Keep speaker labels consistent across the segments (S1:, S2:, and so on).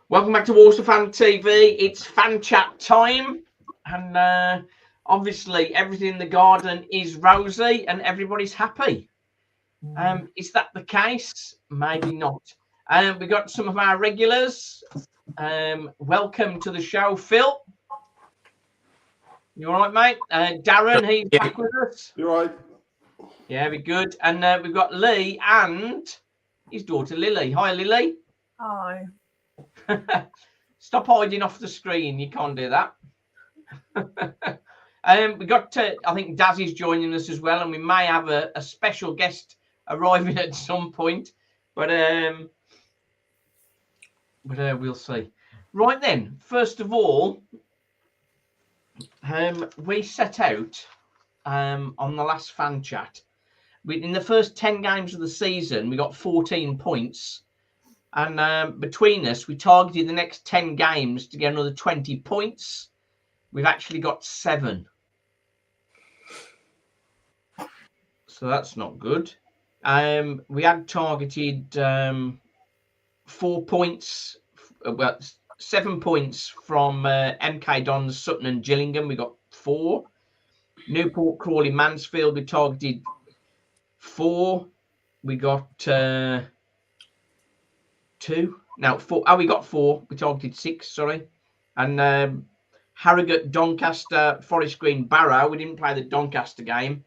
S1: Welcome back to Walsall Fan TV. It's fan chat time, and obviously everything in the garden is rosy and everybody's happy. Is that the case? Maybe not. We got some of our regulars. Welcome to the show, Phil. You all right, mate? Darren, he's back with us.
S2: You all right?
S1: Yeah, we're good. And we've got Lee and his daughter Lily. Hi, Lily.
S3: Hi.
S1: Stop hiding off the screen. You can't do that. We got, I think Daz is joining us as well, and we may have a special guest arriving at some point, but we'll see. Right then, first of all, we set out on the last fan chat. In the first 10 games of the season, we got 14 points. And between us, we targeted the next 10 games to get another 20 points. We've actually got 7. So that's not good. We had targeted 4 points, well, 7 points from MK Dons, Sutton and Gillingham. We got 4. Newport, Crawley, Mansfield, we targeted 4. We got 2. Now 4. Oh, we got 4. We targeted 6. Sorry, and Harrogate, Doncaster, Forest Green, Barrow. We didn't play the Doncaster game,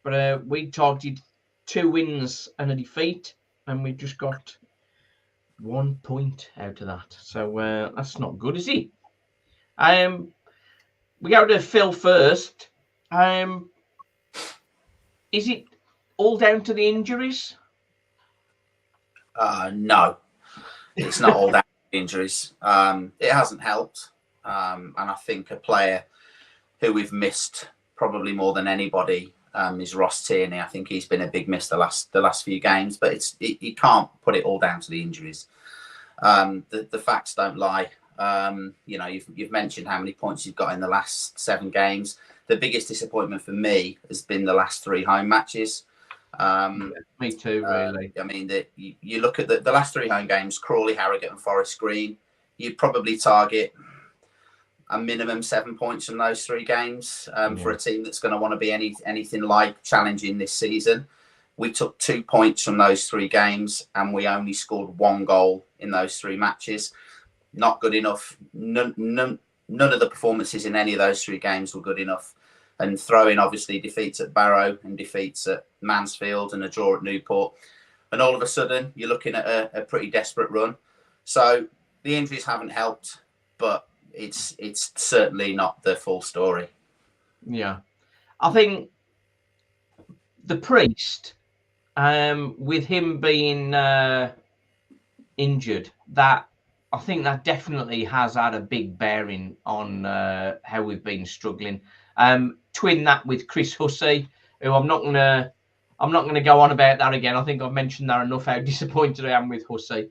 S1: but we targeted 2 wins and a defeat, and we just got 1 point out of that. So that's not good, is it? We go to Phil first. Is it all down to the injuries?
S4: No. It's not all down to injuries. It hasn't helped. And I think a player who we've missed probably more than anybody is Ross Tierney. I think he's been a big miss the last few games, but you can't put it all down to the injuries. The facts don't lie. You've mentioned how many points you've got in the last 7 games. The biggest disappointment for me has been the last 3 home matches.
S1: Me too, really.
S4: I mean, you look at the last 3 home games: Crawley, Harrogate, and Forest Green. You'd probably target a minimum 7 points from those 3 games for a team that's going to want to be anything like challenging this season. We took 2 points from those 3 games, and we only scored 1 goal in those 3 matches. Not good enough. None of the performances in any of those 3 games were good enough. And throwing obviously defeats at Barrow and defeats at Mansfield and a draw at Newport. And all of a sudden, you're looking at a pretty desperate run. So the injuries haven't helped, but it's certainly not the full story.
S1: Yeah. I think the Priest, with him being injured, I think that definitely has had a big bearing on how we've been struggling. Twin that with Chris Hussey, who I'm not gonna go on about that again. I think I've mentioned that enough how disappointed I am with Hussey.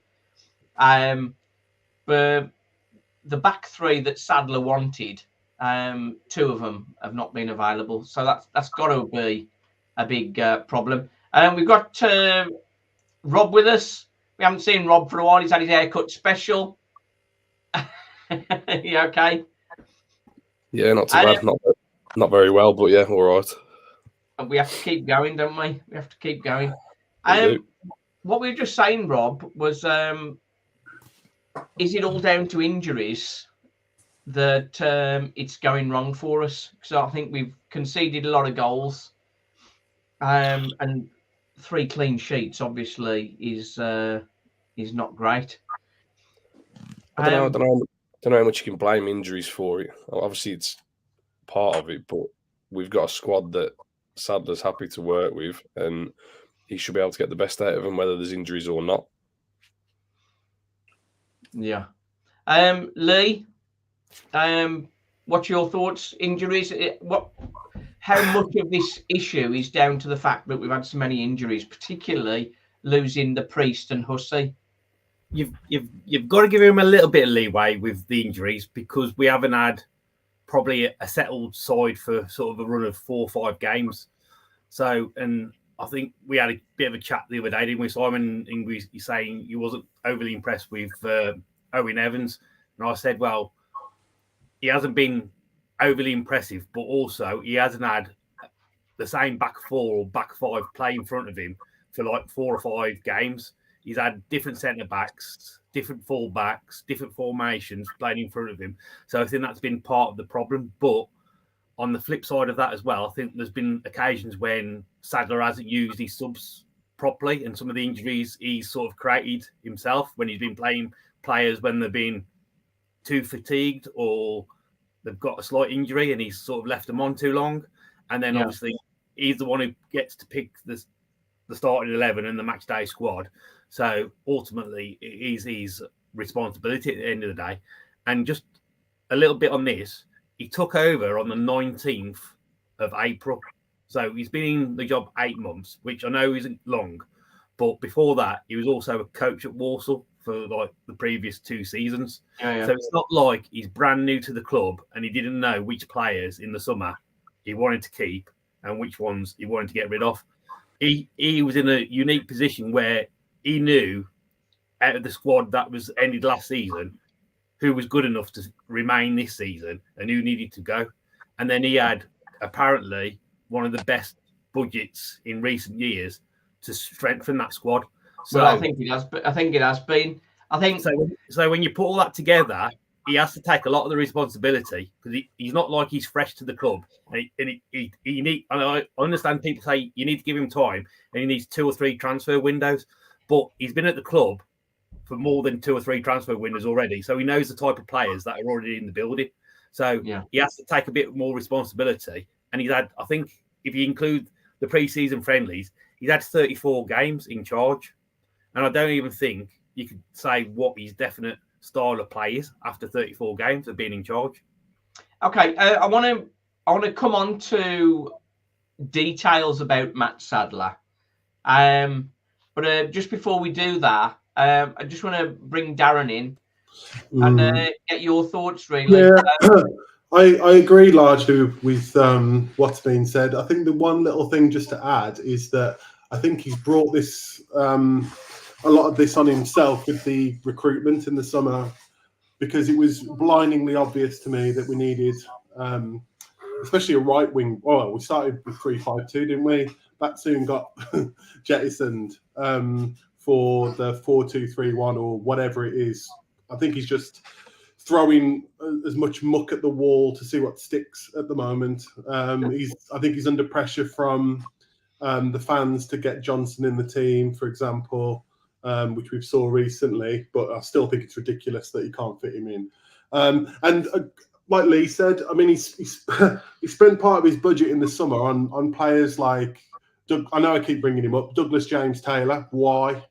S1: But the back 3 that Sadler wanted, 2 of them have not been available, so that's got to be a big problem. We've got Rob with us. We haven't seen Rob for a while. He's had his haircut special. You okay?
S2: Yeah, not too bad. Not very well, but yeah, all right.
S1: We have to keep going, don't we? We have to keep going. What we were just saying, Rob, was is it all down to injuries that it's going wrong for us? Because I think we've conceded a lot of goals, and 3 clean sheets obviously is not great.
S2: I don't know how much you can blame injuries for it. Obviously, it's part of it, but we've got a squad that Sadler's happy to work with, and he should be able to get the best out of them, whether there's injuries or not.
S1: Yeah. Lee, what's your thoughts? Injuries? How much of this issue is down to the fact that we've had so many injuries, particularly losing the Priest and Hussey?
S5: You've got to give him a little bit of leeway with the injuries, because we haven't had probably a settled side for sort of a run of 4 or 5 games. So, and I think we had a bit of a chat the other day, didn't we, Simon? And you're saying you wasn't overly impressed with Owen Evans, and I said, well, he hasn't been overly impressive, but also he hasn't had the same back four or back five play in front of him for like 4 or 5 games. He's had different centre backs, different full backs, different formations playing in front of him. So I think that's been part of the problem. But on the flip side of that as well, I think there's been occasions when Sadler hasn't used his subs properly, and some of the injuries he's sort of created himself when he's been playing players when they've been too fatigued or they've got a slight injury and he's sort of left them on too long. And then obviously he's the one who gets to pick the starting 11 and the match day squad. So ultimately it is his responsibility at the end of the day. And just a little bit on this, he took over on the 19th of April. So he's been in the job 8 months, which I know isn't long. But before that, he was also a coach at Walsall for like the previous 2 seasons. So it's not like he's brand new to the club and he didn't know which players in the summer he wanted to keep and which ones he wanted to get rid of. He was in a unique position where he knew out of the squad that was ended last season who was good enough to remain this season and who needed to go. And then he had apparently one of the best budgets in recent years to strengthen that squad. So
S1: well, I think it has. I think it has been. I think
S5: so. When you put all that together, he has to take a lot of the responsibility because he's not like he's fresh to the club. And I understand people say you need to give him time and he needs 2 or 3 transfer windows, but he's been at the club for more than 2 or 3 transfer windows already, so he knows the type of players that are already in the building. So he has to take a bit more responsibility. And he's had, I think, if you include the pre-season friendlies, he's had 34 games in charge. And I don't even think you could say what his definite style of play is after 34 games of being in charge.
S1: Okay, I want to come on to details about Matt Sadler. But just before we do that, I just want to bring Darren in and get your thoughts, really.
S3: Yeah, I agree largely with what's been said. I think the one little thing just to add is that I think he's brought this a lot of this on himself with the recruitment in the summer, because it was blindingly obvious to me that we needed, especially a right wing. Well, we started with 3-5-2, didn't we? That soon got jettisoned for the 4-2-3-1 or whatever it is. I think he's just throwing as much muck at the wall to see what sticks at the moment. I think he's under pressure from the fans to get Johnson in the team, for example, which we've saw recently. But I still think it's ridiculous that he can't fit him in. And like Lee said, I mean, he spent part of his budget in the summer on players like I know I keep bringing him up, Douglas James Taylor. Why?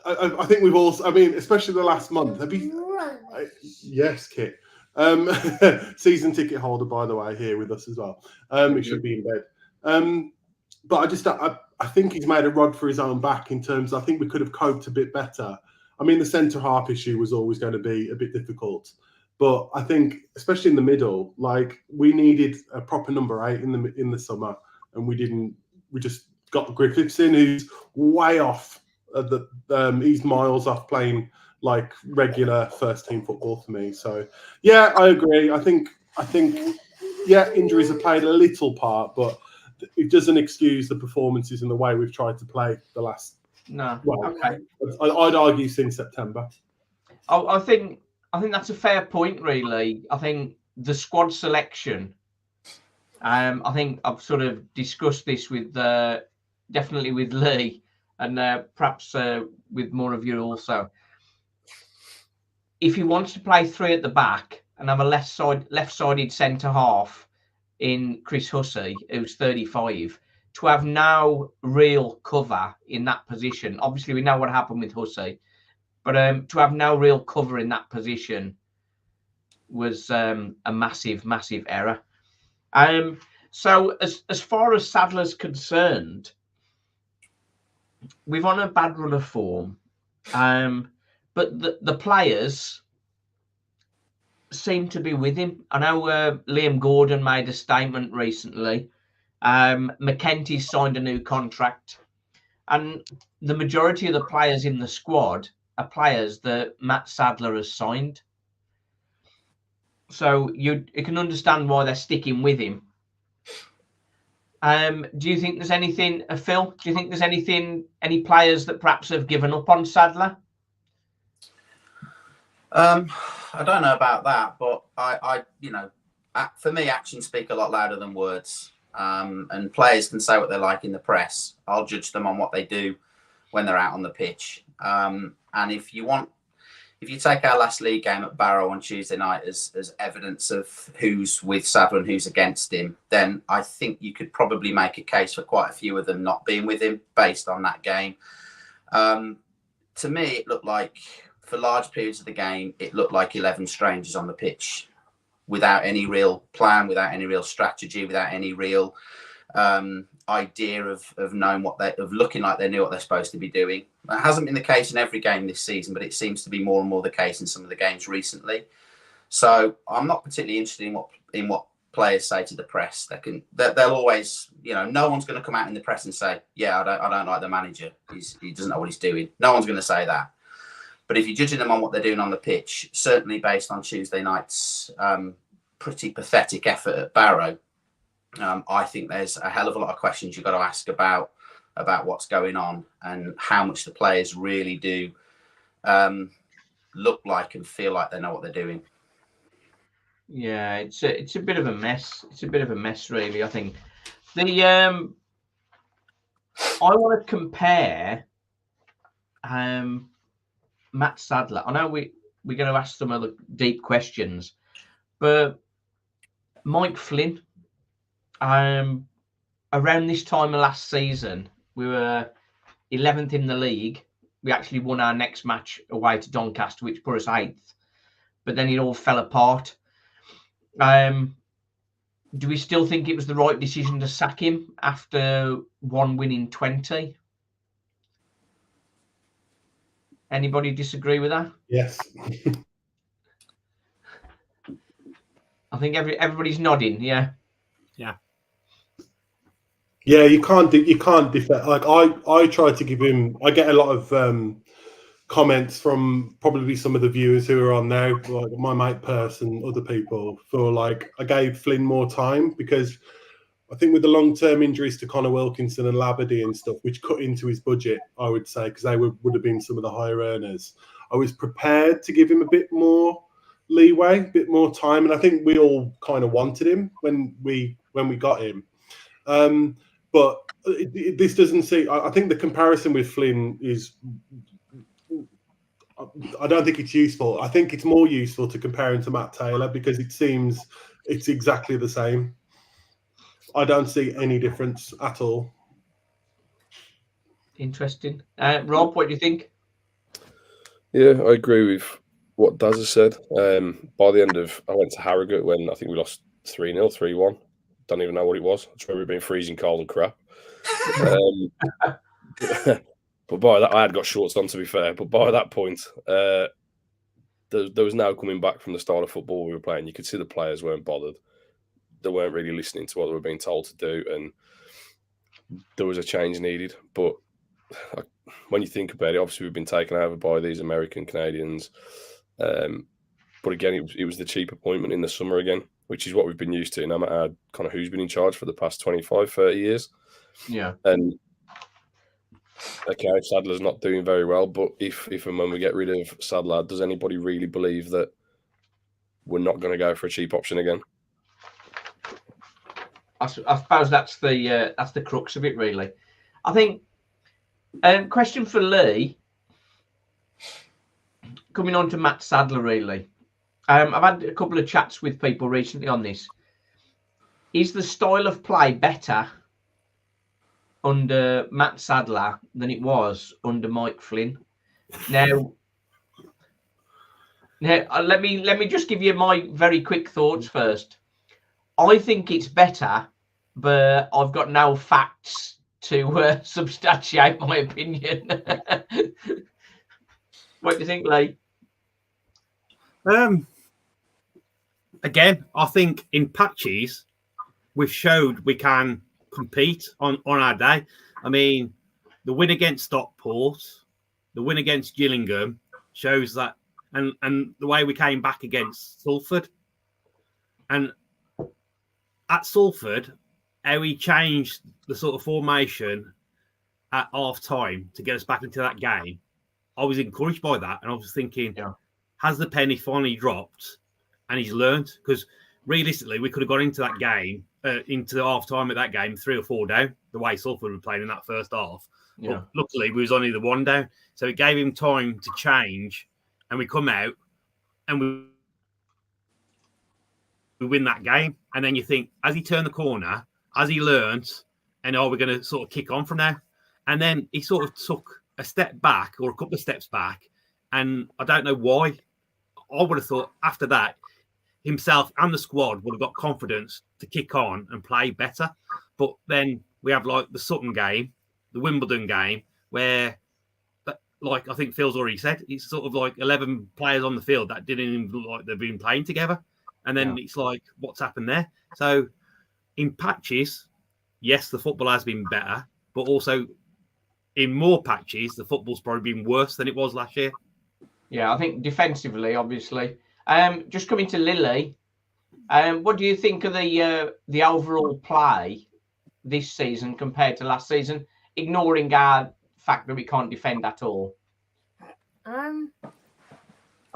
S3: I think we've all, I mean, especially the last month. Yes, Kit. Season ticket holder, by the way, here with us as well. He should be in bed. But I think he's made a rod for his own back in terms, I think we could have coped a bit better. I mean, the centre half issue was always going to be a bit difficult. But I think, especially in the middle, like we needed a proper number 8 in the summer, and we didn't. We just got Griffiths in, who's way off. He's miles off playing like regular first team football for me. So yeah, I agree. I think yeah, injuries have played a little part, but it doesn't excuse the performances and the way we've tried to play the last.
S1: No,
S3: well,
S1: okay.
S3: I'd argue since September.
S1: I think that's a fair point, really. I think the squad selection. I think I've sort of discussed this with definitely with Lee. And perhaps with more of you also. If he wants to play 3 at the back and have a left-sided centre half in Chris Hussey, who's 35, to have no real cover in that position. Obviously, we know what happened with Hussey, but to have no real cover in that position was a massive, massive error. So as far as Sadler's concerned, we've on a bad run of form, but the players seem to be with him. I know Liam Gordon made a statement recently. McKenty's signed a new contract, and the majority of the players in the squad are players that Matt Sadler has signed. So you can understand why they're sticking with him. Do you think there's anything, Phil? Do you think there's any players that perhaps have given up on Sadler?
S4: I don't know about that, but I for me, actions speak a lot louder than words. And players can say what they like in the press. I'll judge them on what they do when they're out on the pitch. And if you take our last league game at Barrow on Tuesday night as evidence of who's with Sadler and who's against him, then I think you could probably make a case for quite a few of them not being with him based on that game. To me, it looked like, for large periods of the game, it looked like 11 strangers on the pitch without any real plan, without any real strategy, without any real idea of knowing of looking like they knew what they're supposed to be doing. That hasn't been the case in every game this season, but it seems to be more and more the case in some of the games recently. So I'm not particularly interested in what players say to the press. They'll always, no one's going to come out in the press and say, yeah, I don't like the manager. He doesn't know what he's doing. No one's going to say that. But if you're judging them on what they're doing on the pitch, certainly based on Tuesday night's pretty pathetic effort at Barrow, I think there's a hell of a lot of questions you've got to ask about what's going on and how much the players really do look like and feel like they know what they're doing.
S1: Yeah, it's a bit of a mess. It's a bit of a mess, really. I think I want to compare Matt Sadler. I know we're going to ask some other deep questions, but Mike Flynn, around this time of last season, we were 11th in the league. We actually won our next match away to Doncaster, which put us 8th, but then it all fell apart. Do we still think it was the right decision to sack him after one win in 20? Anybody disagree with that?
S3: Yes.
S1: I think everybody's nodding. Yeah.
S3: Yeah, you can't defend. Like I try to give him. I get a lot of comments from probably some of the viewers who are on now, like my mate Purse and other people, for like I gave Flynn more time because I think with the long-term injuries to Connor Wilkinson and Labadie and stuff, which cut into his budget, I would say, because they would have been some of the higher earners. I was prepared to give him a bit more leeway, a bit more time, and I think we all kind of wanted him when we got him. But this doesn't see. I think the comparison with Flynn is. I don't think it's useful. I think it's more useful to compare him to Matt Taylor because it seems it's exactly the same. I don't see any difference at all.
S1: Interesting. Rob, what do you think?
S2: Yeah, I agree with what Daz has said. By the end of, I went to Harrogate when I think we lost 3-0, 3-1. Don't even know what it was. I just remember it being freezing cold and crap. But by that, I had got shorts on, to be fair. But by that point, there was no coming back from the style of football we were playing. You could see the players weren't bothered. They weren't really listening to what they were being told to do, and there was a change needed. But when you think about it, obviously we've been taken over by these American Canadians. But again, it was the cheap appointment in the summer again, which is what we've been used to, no matter kind of who's been in charge for the past 25, 30 years.
S1: Yeah.
S2: And okay, Sadler's not doing very well, but if and when we get rid of Sadler, does anybody really believe that we're not going to go for a cheap option again?
S1: I suppose that's the crux of it, really. I think. Question for Lee. Coming on to Matt Sadler, really. I've had a couple of chats with people recently on this. Is the style of play better under Matt Sadler than it was under Mike Flynn? Now let me just give you my very quick thoughts first. I think it's better, but I've got no facts to substantiate my opinion. What do you think, Lee?
S5: Again, I think in patches we've showed we can compete on our day. I mean, the win against Stockport, the win against Gillingham, shows that, and the way we came back against Salford, and at Salford, how he changed the sort of formation at half time to get us back into that game. I was encouraged by that, and I was thinking, has the penny finally dropped and he's learned? Because realistically, we could have got into that game, into half time at that game, 3 or 4 down, the way Salford were playing in that first half.
S1: Yeah.
S5: But luckily, we was only the 1 down. So it gave him time to change, and we come out and we win that game. And then you think, has he turned the corner? Has he learned? And are we going to sort of kick on from there? And then he sort of took a step back or a couple of steps back. And I don't know why. I would have thought after that, himself and the squad would have got confidence to kick on and play better. But then we have like the Sutton game, the Wimbledon game, where, like I think Phil's already said, it's sort of like 11 players on the field that didn't even look like they've been playing together. And then it's like, what's happened there? So in patches, yes, the football has been better, but also in more patches, the football's probably been worse than it was last year.
S1: Yeah, I think defensively, obviously. Just coming to Lily, what do you think of the overall play this season compared to last season, ignoring our fact that we can't defend at all?
S6: I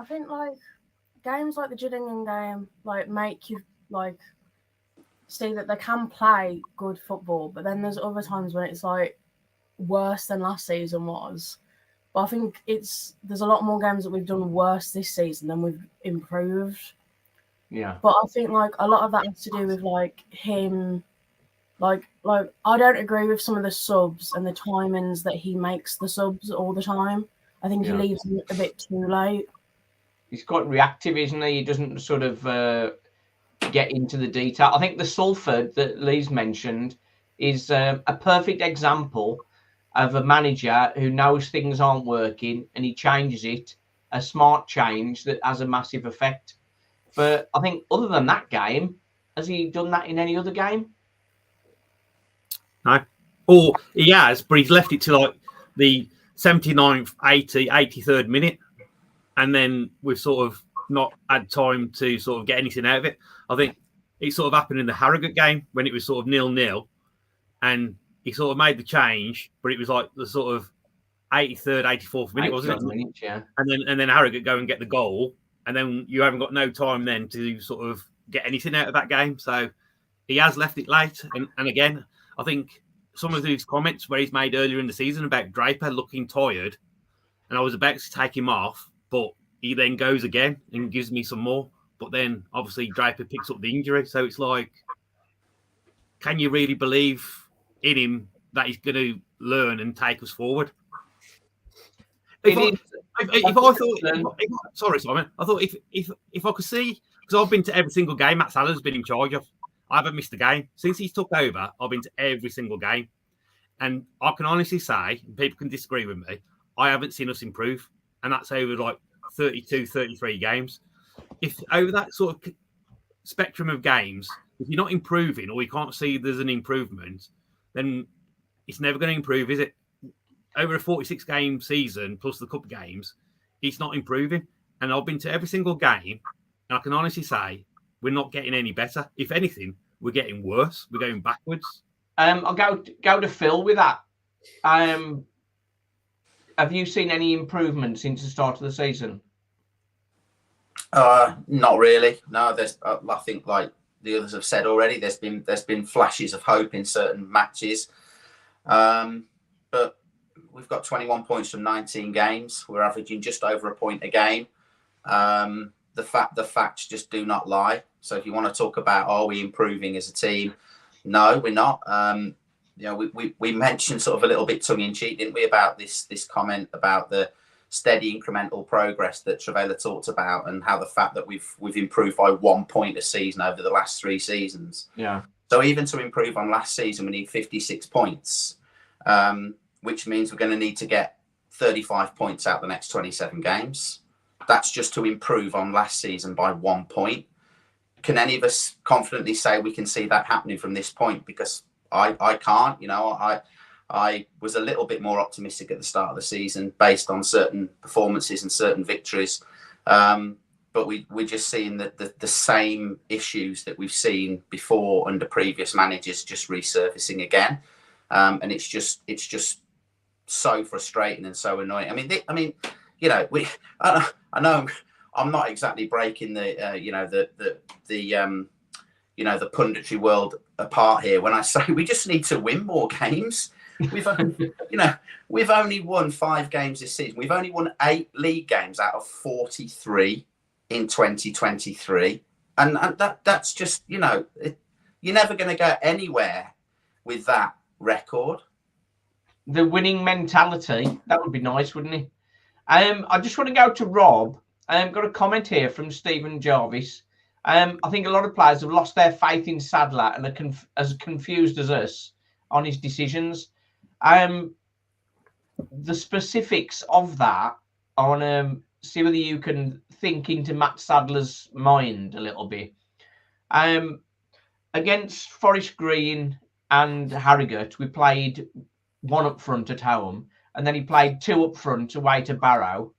S6: think like games like the Gillingham game make you see that they can play good football, but then there's other times when it's like worse than last season was. But I think there's a lot more games that we've done worse this season than we've improved.
S1: Yeah.
S6: But I think like a lot of that has to do with like him. Like I don't agree with some of the subs and the timings that he makes the subs all the time. I think he leaves them a bit too late.
S1: He's quite reactive, isn't he? He doesn't sort of get into the detail. I think the Salford that Lee's mentioned is a perfect example of a manager who knows things aren't working and he changes it, a smart change that has a massive effect. But I think other than that game, has he done that in any other game?
S5: No. Or he has, but he's left it to like the 79th, 83rd minute. And then we've sort of not had time to sort of get anything out of it. I think it sort of happened in the Harrogate game when it was sort of 0-0. And he sort of made the change, but it was like the sort of 83rd, 84th minute, wasn't it?
S1: Minutes, yeah.
S5: And then Harrogate go and get the goal. And then you haven't got no time then to sort of get anything out of that game. So he has left it late. And again, I think some of these comments where he's made earlier in the season about Draper looking tired, and I was about to take him off, but he then goes again and gives me some more. But then obviously Draper picks up the injury. So it's like, can you really believe in him that he's going to learn and take us forward? Sorry, Simon. I thought if I could see, because I've been to every single game Matt Salah's been in charge of. I haven't missed a game since he's took over. I've been to every single game, and I can honestly say, and people can disagree with me, I haven't seen us improve, and that's over like 32, 33 games. If over that sort of spectrum of games, if you're not improving or you can't see there's an improvement, then it's never going to improve, is it? Over a 46-game season plus the cup games, it's not improving. And I've been to every single game, and I can honestly say we're not getting any better. If anything, we're getting worse. We're going backwards.
S1: I'll go to Phil with that. Have you seen any improvement since the start of the season?
S4: Not really. No, I think like the others have said already, there's been flashes of hope in certain matches, but we've got 21 points from 19 games. We're averaging just over a point a game. The facts just do not lie. So if you want to talk about are we improving as a team, no, we're not. We mentioned sort of a little bit tongue in cheek, didn't we, about this comment about the steady incremental progress that Travella talked about, and how the fact that we've improved by 1 point a season over the last 3 seasons.
S1: Yeah.
S4: So even to improve on last season, we need 56 points, which means we're going to need to get 35 points out the next 27 games. That's just to improve on last season by 1 point. Can any of us confidently say we can see that happening from this point? Because I can't. I was a little bit more optimistic at the start of the season based on certain performances and certain victories. But we're just seeing the same issues that we've seen before under previous managers just resurfacing again. And it's just so frustrating and so annoying. I mean, you know, I know I'm not exactly breaking the punditry world apart here when I say we just need to win more games. We've only won 5 games this season. We've only won 8 league games out of 43 in 2023, and that's just, you know, you're never going to go anywhere with that record.
S1: The winning mentality, that would be nice, wouldn't it? I just want to go to Rob. Got a comment here from Stephen Jarvis. I think a lot of players have lost their faith in Sadler and are as confused as us on his decisions. The specifics of that, I want to see whether you can think into Matt Sadler's mind a little bit. Against Forest Green and Harrogate, we played 1 up front at home, and then he played 2 up front away to Barrow,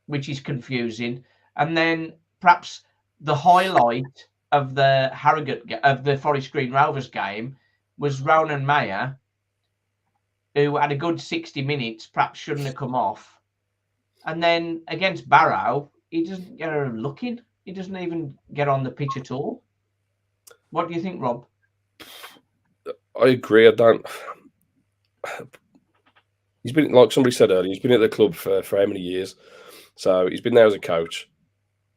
S1: which is confusing. And then perhaps the highlight of the Forest Green Rovers game was Ronan Mayer, who had a good 60 minutes, perhaps shouldn't have come off. And then against Barrow, he doesn't get a look in. He doesn't even get on the pitch at all. What do you think, Rob?
S2: I agree. He's been, like somebody said earlier, he's been at the club for how many years? So he's been there as a coach.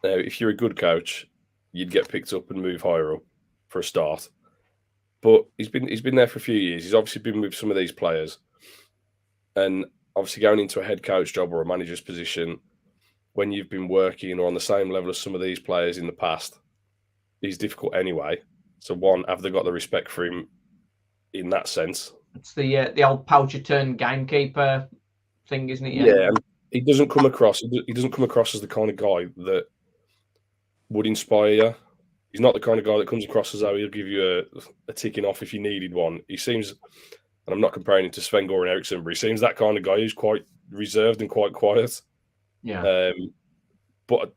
S2: Now, if you're a good coach, you'd get picked up and move higher up for a start. But he's been there for a few years. He's obviously been with some of these players. And obviously going into a head coach job or a manager's position when you've been working or on the same level as some of these players in the past is difficult anyway. So one, have they got the respect for him in that sense? It's
S1: the old poacher turned gamekeeper thing, isn't it?
S2: Yeah, and he doesn't come across as the kind of guy that would inspire you. He's not the kind of guy that comes across as though he'll give you a ticking off if you needed one. He seems, and I'm not comparing him to Sven-Goran Eriksson, but he seems that kind of guy who's quite reserved and quite quiet.
S1: Yeah.
S2: But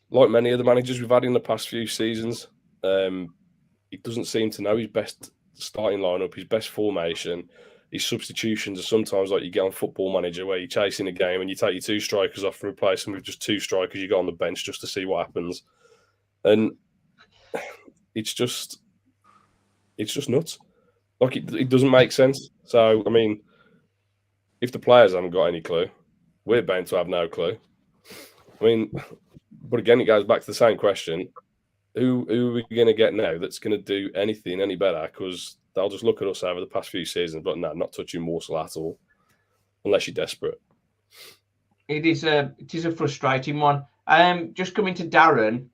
S2: like many of the managers we've had in the past few seasons, he doesn't seem to know his best starting lineup, his best formation. His substitutions are sometimes like you get on Football Manager where you're chasing a game and you take your 2 strikers off and replace them with just 2 strikers. You go on the bench just to see what happens. And it's just nuts. Like it doesn't make sense. So, I mean, if the players haven't got any clue, we're bound to have no clue. I mean, but again, it goes back to the same question. Who are we going to get now that's going to do anything any better? Because they'll just look at us over the past few seasons, but no, not touching Walsall at all, unless you're desperate.
S1: It is a frustrating one. Just coming to Darren,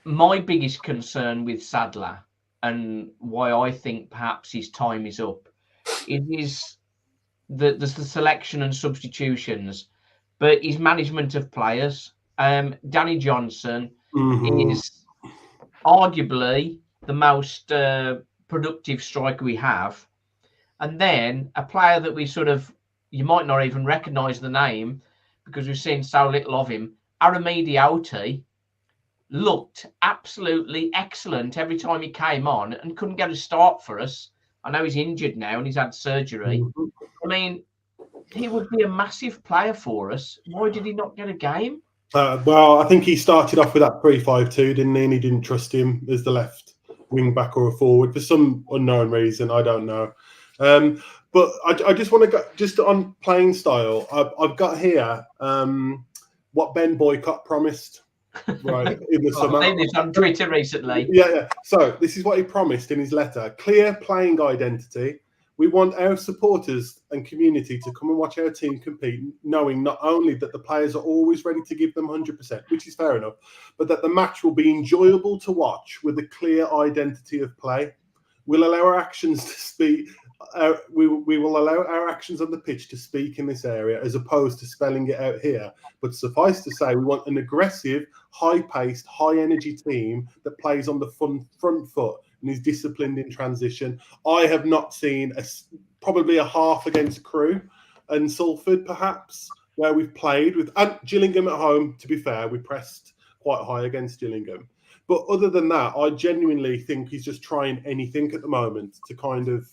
S1: my biggest concern with Sadler and why I think perhaps his time is up, it is the selection and substitutions, but his management of players. Danny Johnson is arguably the most productive striker we have. And then a player that we you might not even recognise the name because we've seen so little of him, Aramidi Oti, looked absolutely excellent every time he came on and couldn't get a start for us. I know he's injured now and he's had surgery. I mean, he would be a massive player for us. Why did he not get a game?
S3: Well, I think he started off with that 3-5-2, didn't he? And he didn't trust him as the left wing back or a forward for some unknown reason. I don't know. But I just want to go just on playing style. I've got here what Ben Boycott promised right in the summer.
S1: I've seen this on Twitter recently.
S3: Yeah. So this is what he promised in his letter: clear playing identity. We want our supporters and community to come and watch our team compete, knowing not only that the players are always ready to give them 100%, which is fair enough, but that the match will be enjoyable to watch with a clear identity of play. We'll allow our actions to speak. We will allow our actions on the pitch to speak in this area as opposed to spelling it out here. But suffice to say, we want an aggressive, high-paced, high-energy team that plays on the front foot and he's disciplined in transition. I have not seen probably a half against Crewe and Salford, perhaps, where we've played with and Gillingham at home. To be fair, we pressed quite high against Gillingham. But other than that, I genuinely think he's just trying anything at the moment to kind of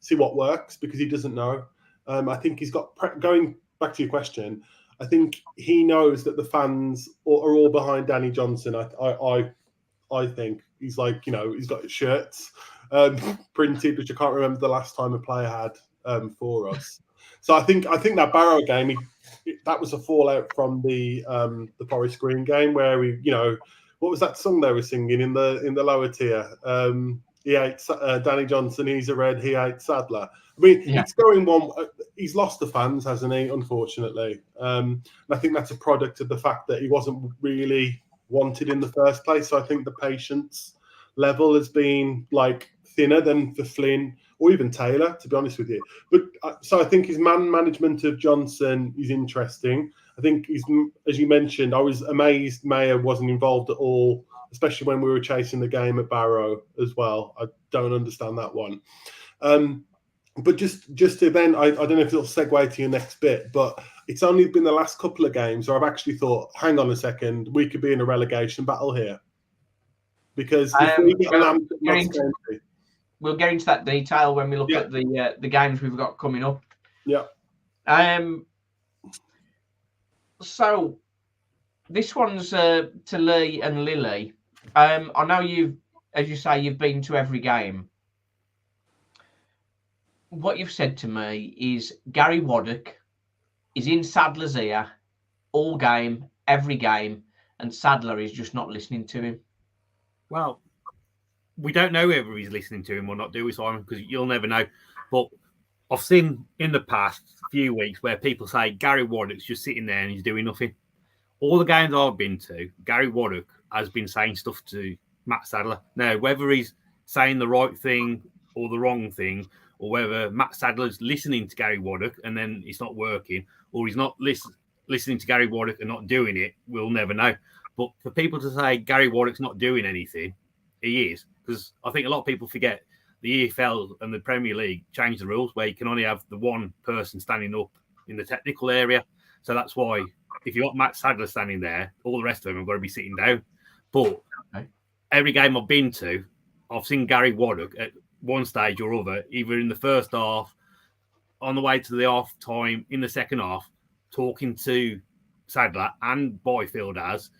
S3: see what works, because he doesn't know. I think he's got, going back to your question, I think he knows that the fans are all behind Danny Johnson. I think he's like, he's got his shirts printed, which I can't remember the last time a player had for us. So I think that Barrow game, that was a fallout from the Forest Green game where we, what was that song they were singing in the lower tier? He ate Danny Johnson. He's a red. He ate Sadler. I mean, It's going one. He's lost the fans, hasn't he? Unfortunately, and I think that's a product of the fact that he wasn't really wanted in the first place. So I think the patience level has been like thinner than for Flynn or even Taylor, to be honest with you. But so I think his management of Johnson is interesting. I think he's, as you mentioned, I was amazed Mayer wasn't involved at all, especially when we were chasing the game at Barrow as well. I don't understand that one. But just to then, I don't know if it'll segue to your next bit, but it's only been the last couple of games where I've actually thought, hang on a second, we could be in a relegation battle here. Because if we get
S1: we'll get into that detail when we look at the games we've got coming up.
S3: Yeah.
S1: So this one's to Lee and Lily. I know as you say, you've been to every game. What you've said to me is Gary Waddock is in Sadler's ear all game, every game, and Sadler is just not listening to him.
S5: Well, we don't know whether he's listening to him or not, do we, Simon? Because you'll never know. But I've seen in the past few weeks where people say Gary Waddock's just sitting there and he's doing nothing. All the games I've been to, Gary Waddock has been saying stuff to Matt Sadler. Now, whether he's saying the right thing or the wrong thing, or whether Matt Sadler's listening to Gary Waddock and then it's not working, or he's not listening to Gary Waddock and not doing it, we'll never know. But for people to say Gary Waddock's not doing anything, he is. Because I think a lot of people forget the EFL and the Premier League changed the rules where you can only have the one person standing up in the technical area. So that's why if you've got Matt Sadler standing there, all the rest of them have got to be sitting down. But every game I've been to, I've seen Gary Waddock at one stage or other, either in the first half, on the way to the half time, in the second half, talking to Sadler and Byfield as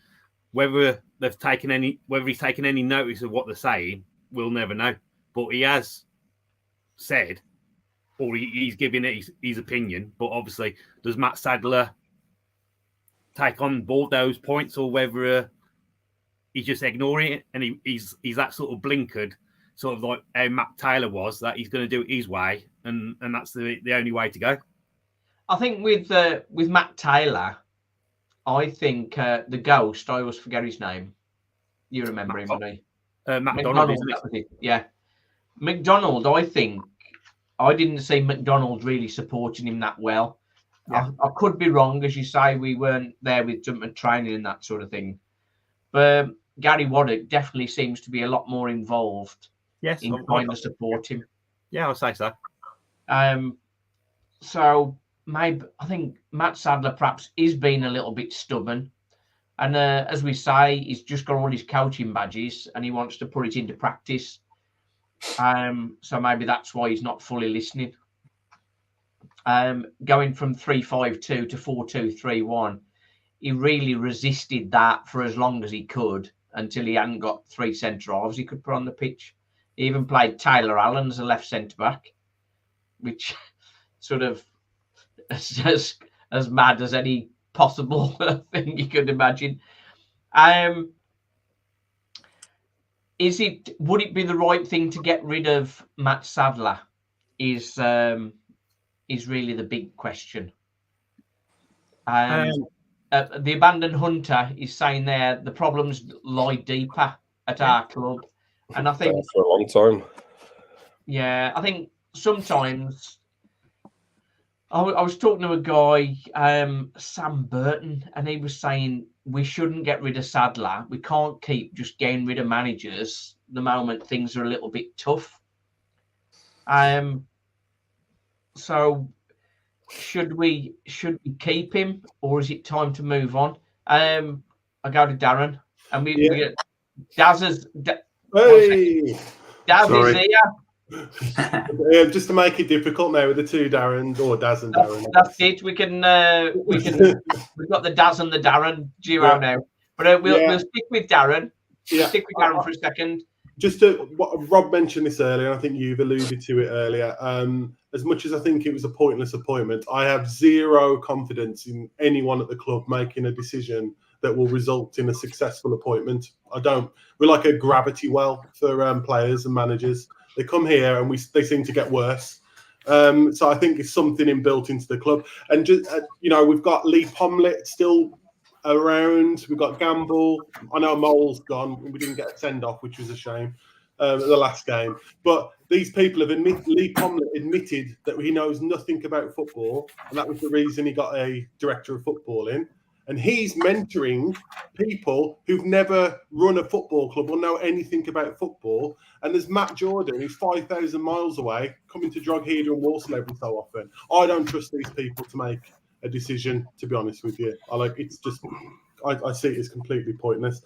S5: whether he's taken any notice of what they're saying, we'll never know. But he has said, or he's giving it his opinion. But obviously, does Matt Sadler take on board those points, or whether he's just ignoring it and he's that sort of blinkered, sort of like how Matt Taylor was, that he's going to do it his way, and that's the only way to go.
S1: I think with Matt Taylor, I think the ghost, I always forget his name. You remember him, don't you?
S5: McDonald,
S1: yeah. McDonald, I think, I didn't see McDonald really supporting him that well. Yeah. I could be wrong, as you say, we weren't there with jumping training and that sort of thing. But Gary Waddock definitely seems to be a lot more involved in trying to support him.
S5: Yeah, I'll say so.
S1: So maybe I think Matt Sadler perhaps is being a little bit stubborn. And as we say, he's just got all his coaching badges and he wants to put it into practice. So maybe that's why he's not fully listening. Going from 3-5-2 to 4-2-3-1, he really resisted that for as long as he could until he hadn't got three centre-halves he could put on the pitch. He even played Taylor Allen as a left centre-back, which sort of as mad as any possible thing you could imagine. Would it be the right thing to get rid of Matt Sadler? Is really the big question. The abandoned hunter is saying there the problems lie deeper at our club, and I think
S2: for a long time.
S1: Yeah, I think sometimes I was talking to a guy, Sam Burton, and he was saying we shouldn't get rid of Sadler. We can't keep just getting rid of managers the moment things are a little bit tough. So should we keep him, or is it time to move on? I go to Darren, and we get Daz is
S3: Hey,
S1: Daz is
S3: sorry.
S1: here.
S3: Just to make it difficult now with the two Darren or Daz and Darren.
S1: That's it. We can we've got the Daz and the Darren duo now, but we'll stick with Darren.
S3: Yeah,
S1: Stick with Darren for a second.
S3: Just what Rob mentioned this earlier, and I think you've alluded to it earlier. As much as I think it was a pointless appointment, I have zero confidence in anyone at the club making a decision that will result in a successful appointment. I don't. We're like a gravity well for players and managers. They come here and they seem to get worse. So I think it's something inbuilt into the club. And just we've got Lee Pomlet still around. We've got Gamble. I know Mole's gone. We didn't get a send off, which was a shame at the last game. But these people have Lee Pomlet admitted that he knows nothing about football, and that was the reason he got a director of football in. And he's mentoring people who've never run a football club or know anything about football. And there's Matt Jordan, who's 5,000 miles away, coming to Drogheda and Walsall every so often. I don't trust these people to make a decision, to be honest with you. I see it as completely pointless.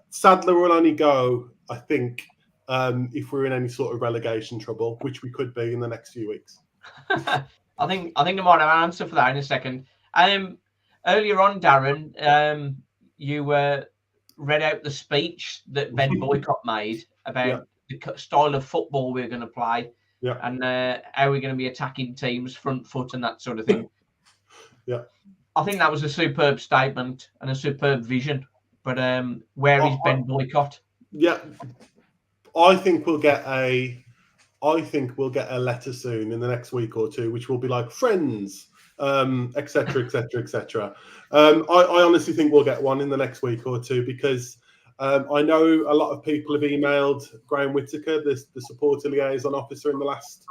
S3: Sadler will only go, I think, if we're in any sort of relegation trouble, which we could be in the next few weeks.
S1: I think I might have an answer for that in a second. Earlier on, Darren, you read out the speech that Ben Boycott made about the style of football we're going to play and how we're going to be attacking teams, front foot and that sort of thing.
S3: Yeah.
S1: I think that was a superb statement and a superb vision. But where is Ben Boycott?
S3: Yeah. I think we'll get a letter soon in the next week or two, which will be like, friends, etc., etc., etc. I honestly think we'll get one in the next week or two because I know a lot of people have emailed Graham Whittaker, the supporter liaison officer, in the last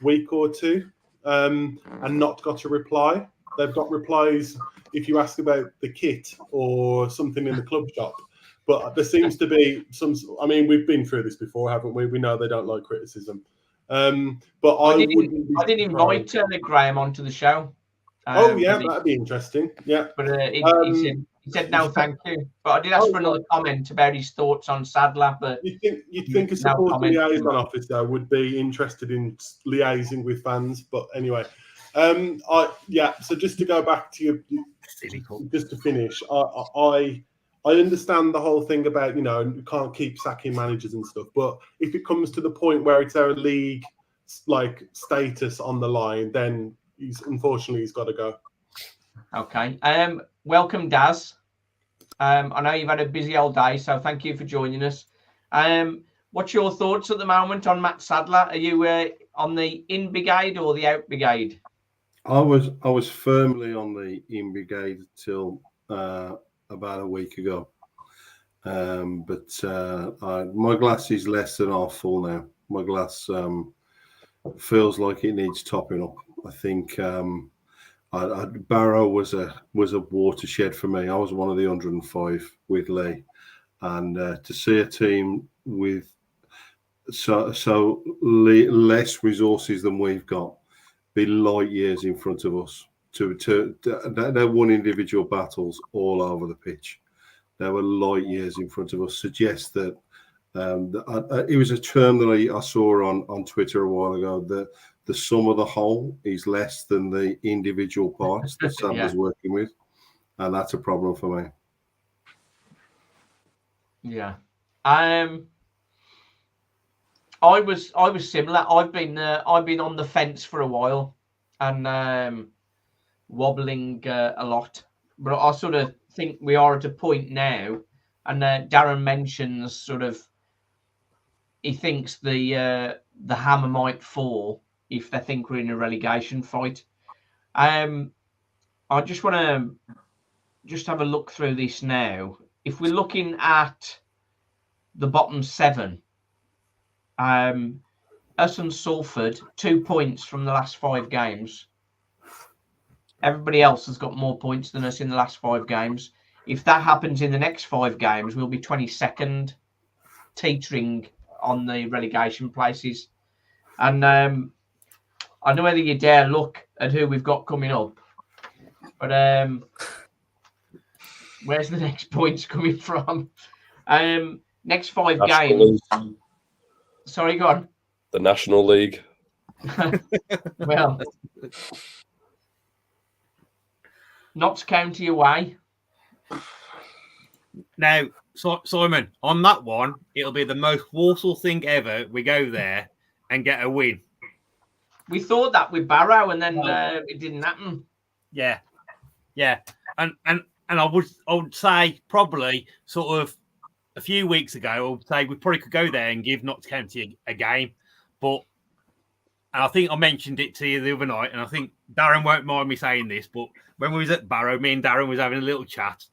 S3: week or two and not got a reply. They've got replies if you ask about the kit or something in the club shop. But there seems to be some. I mean, we've been through this before, haven't we? We know they don't like criticism. But I
S1: did invite Graham onto the show.
S3: That'd be interesting. Yeah,
S1: but he said no, thank you. But I did ask for another comment about his thoughts on Sadler. But
S3: you'd think a supporter liaison officer would be interested in liaising with fans. But anyway, So just to go back to you, just to finish, I understand the whole thing about, you can't keep sacking managers and stuff. But if it comes to the point where it's our league status on the line, then he's got to go.
S1: Okay. Welcome, Daz. I know you've had a busy old day, so thank you for joining us. What's your thoughts at the moment on Matt Sadler? Are you on the in brigade or the out brigade?
S7: I was firmly on the in brigade till about a week ago, but my glass is less than half full now. My glass feels like it needs topping up. I think Barrow was a watershed for me. I was one of the 105 with Lee, and to see a team with so less resources than we've got be light years in front of us. They won individual battles all over the pitch. There were light years in front of us. Suggests that it was a term that I saw on Twitter a while ago, that the sum of the whole is less than the individual parts that Sadler's working with, and that's a problem for me.
S1: Yeah, I was similar. I've been on the fence for a while, and wobbling a lot. But I sort of think we are at a point now, and Darren mentions sort of he thinks the hammer might fall if they think we're in a relegation fight. I just want to have a look through this now. If we're looking at the bottom 7, us and Salford, 2 points from the last 5 games. Everybody else has got more points than us in the last 5 games. If that happens in the next 5 games, we'll be 22nd. teetering on the relegation places. And I don't know whether you dare look at who we've got coming up, but where's the next points coming from? Next 5 games. Sorry, go on.
S2: The National League.
S1: Well, Notts County away.
S5: Now, Simon, on that one, it'll be the most Walsall thing ever. We go there and get a win.
S1: We thought that with Barrow, and then it didn't happen.
S5: Yeah, and I would say probably sort of a few weeks ago, I would say we probably could go there and give Notts County a game, but. And I think I mentioned it to you the other night, and I think Darren won't mind me saying this, but when we was at Barrow, me and Darren was having a little chat,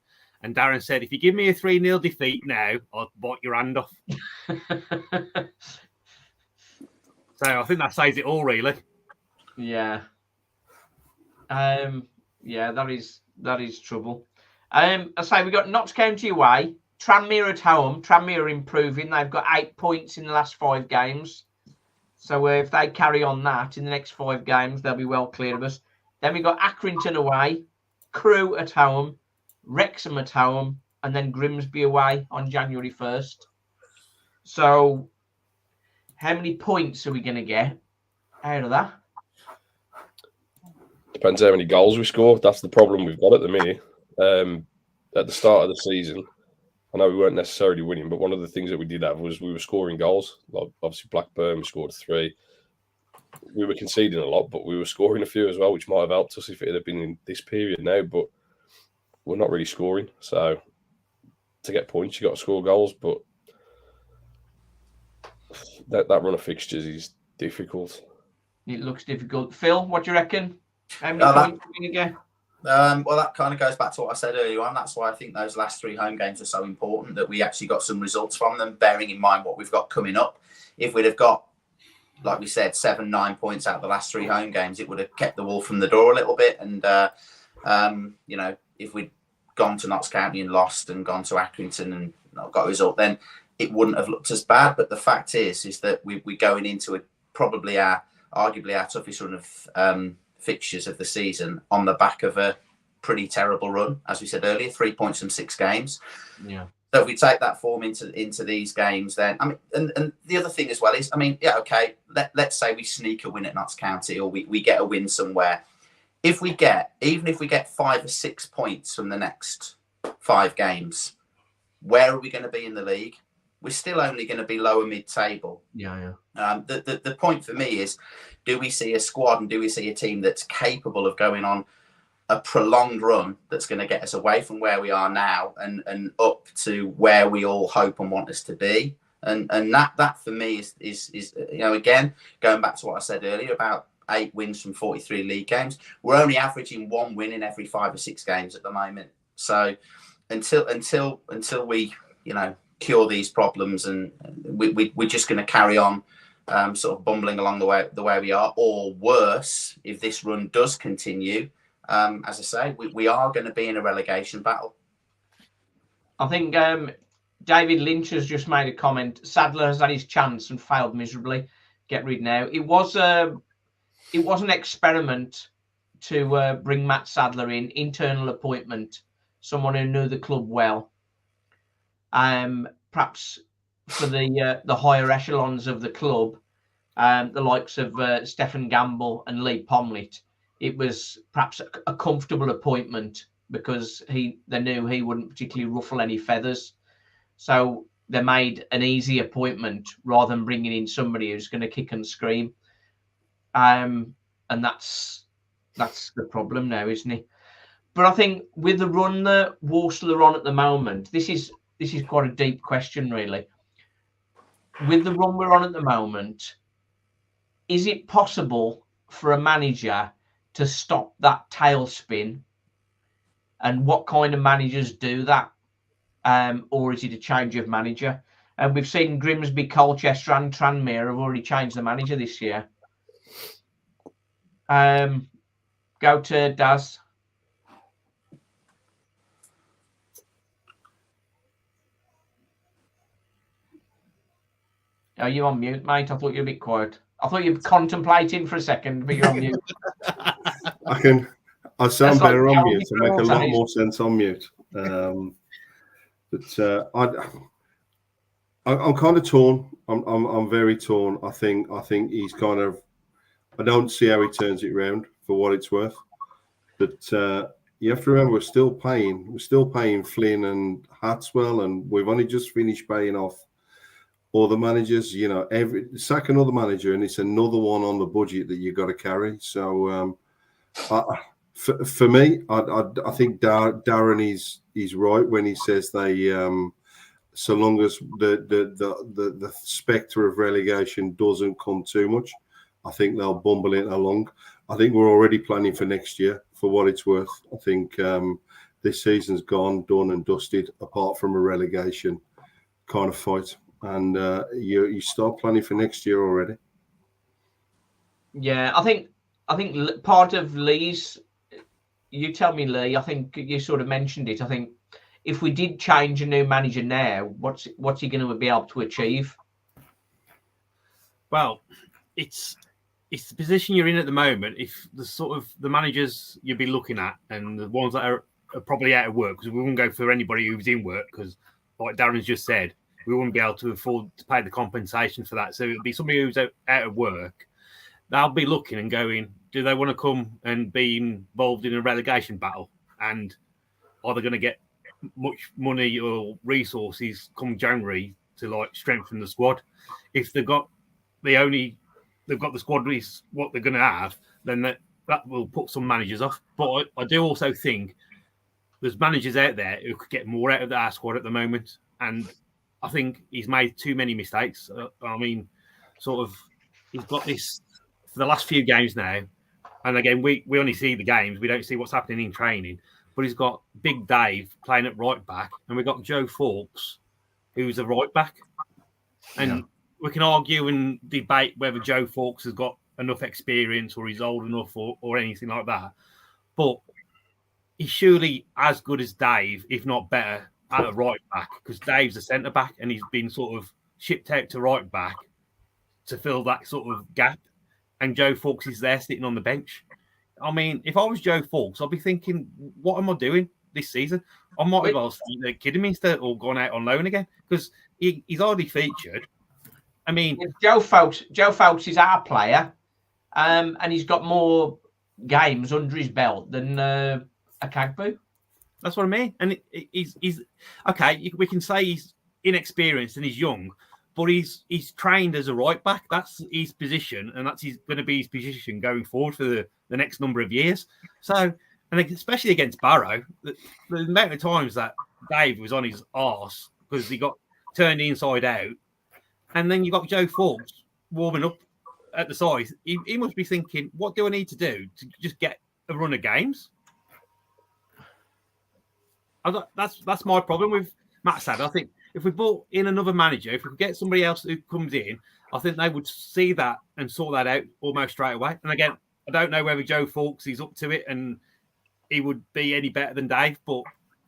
S5: and Darren said, if you give me a 3-0 defeat now, I'll bite your hand off. So I think that says it all, really.
S1: Yeah. Yeah, that is trouble. I say we got Notts County away, Tranmere at home. Tranmere are improving. They've got 8 points in the last 5 games. So if they carry on that in the next 5 games, they'll be well clear of us. Then we got Accrington away, Crewe at home, Wrexham at home, and then Grimsby away on January 1st. So how many points are we going to get out of that?
S2: Depends how many goals we score. That's the problem we've got at the minute. At the start of the season, I know we weren't necessarily winning, but one of the things that we did have was we were scoring goals. Like obviously, Blackburn, we scored 3. We were conceding a lot, but we were scoring a few as well, which might have helped us if it had been in this period now. But we're not really scoring. So to get points, you got to score goals. But that run of fixtures is difficult.
S1: It looks difficult. Phil, what do you reckon? How many points are we going to get?
S4: Well, that kind of goes back to what I said earlier on. That's why I think those last 3 home games are so important, that we actually got some results from them, bearing in mind what we've got coming up. If we'd have got, like we said, 7-9 points out of the last 3 home games, it would have kept the wolf from the door a little bit. And, if we'd gone to Notts County and lost and gone to Accrington and not got a result, then it wouldn't have looked as bad. But the fact is that we're going into arguably our toughest run of fixtures of the season on the back of a pretty terrible run, as we said earlier, 3 points from 6 games.
S1: Yeah.
S4: So if we take that form into these games, then I mean, and the other thing as well is, I mean, yeah, okay, let's say we sneak a win at Notts County, or we get a win somewhere. Even if we get 5 or 6 points from the next 5 games, where are we going to be in the league? We're still only going to be lower mid-table.
S1: Yeah.
S4: The point for me is, do we see a squad and do we see a team that's capable of going on a prolonged run that's going to get us away from where we are now and up to where we all hope and want us to be? And that for me is again, going back to what I said earlier about 8 wins from 43 league games, we're only averaging 1 win in every 5 or 6 games at the moment. So until we cure these problems, and we're just going to carry on sort of bumbling along the way we are, or worse, if this run does continue, as I say, we are going to be in a relegation battle.
S1: I think David Lynch has just made a comment. Sadler has had his chance and failed miserably. Get rid now. It was an experiment to bring Matt Sadler in, internal appointment, someone who knew the club well. Perhaps for the higher echelons of the club, the likes of Stephen Gamble and Lee Pomlett, it was perhaps a comfortable appointment because they knew he wouldn't particularly ruffle any feathers. So they made an easy appointment rather than bringing in somebody who's going to kick and scream. And that's the problem now, isn't it? But I think with the run that Walsall are on at the moment, this is quite a deep question, really. With the run we're on at the moment, is it possible for a manager to stop that tailspin? And what kind of managers do that? Or is it a change of manager? And we've seen Grimsby, Colchester and Tranmere have already changed the manager this year. Go to Daz. Are you on mute, mate? I thought you were a bit quiet. I thought you were contemplating for a second, but you're on mute.
S7: I sound
S1: like
S7: better on
S1: Gary
S7: mute. I make a
S1: Clark
S7: lot
S1: says.
S7: more sense on mute. But I'm kind of torn. I'm very torn. I think he's kind of. I don't see how he turns it round for what it's worth. But you have to remember, we're still paying Flynn and Hatswell, and we've only just finished paying off all the managers. You know, sack another manager, and it's another one on the budget that you've got to carry. So for me, I think Darren is right when he says they. So long as the spectre of relegation doesn't come too much, I think they'll bumble it along. I think we're already planning for next year, for what it's worth. I think this season's gone, done and dusted, apart from a relegation kind of fight. And you start planning for next year already.
S1: Yeah, I think part of Lee's, you tell me, Lee, I think you sort of mentioned it. I think if we did change a new manager now, what's he going to be able to achieve?
S5: Well, it's the position you're in at the moment. If the sort of the managers you'd be looking at, and the ones that are probably out of work, because we wouldn't go for anybody who's in work, because like Darren's just said, we wouldn't be able to afford to pay the compensation for that. So it'd be somebody who's out of work. They'll be looking and going, do they want to come and be involved in a relegation battle? And are they going to get much money or resources come January to like strengthen the squad? If they've got the squad is what they're going to have, then that will put some managers off. But I do also think there's managers out there who could get more out of our squad at the moment, and I think he's made too many mistakes. I mean, sort of, he's got this for the last few games now, and again, we only see the games, we don't see what's happening in training. But he's got Big Dave playing at right back, and we've got Joe Fawkes, who's a right back. And we can argue and debate whether Joe Fawkes has got enough experience or he's old enough or anything like that. But he's surely as good as Dave, if not better, at a right back, because Dave's a centre back and he's been sort of shipped out to right back to fill that sort of gap. And Joe Fawkes is there sitting on the bench. I mean, if I was Joe Fawkes, I'd be thinking, what am I doing this season? I might as well stay Kidderminster or gone out on loan again, because he's already featured. I mean,
S1: Joe Fawkes is our player, and he's got more games under his belt than Akagbu.
S5: That's what I mean. And he's okay. We can say he's inexperienced and he's young, but he's trained as a right back. That's his position, and that's going to be his position going forward for the next number of years. So, and especially against Barrow, the amount of times that Dave was on his arse because he got turned inside out, and then you got Joe Fawkes warming up at the side. He must be thinking, what do I need to do to just get a run of games? That's my problem with Matt Sadler. I think if we brought in another manager, if we could get somebody else who comes in, I think they would see that and sort that out almost straight away. And again, I don't know whether Joe Fawkes is up to it and he would be any better than Dave, but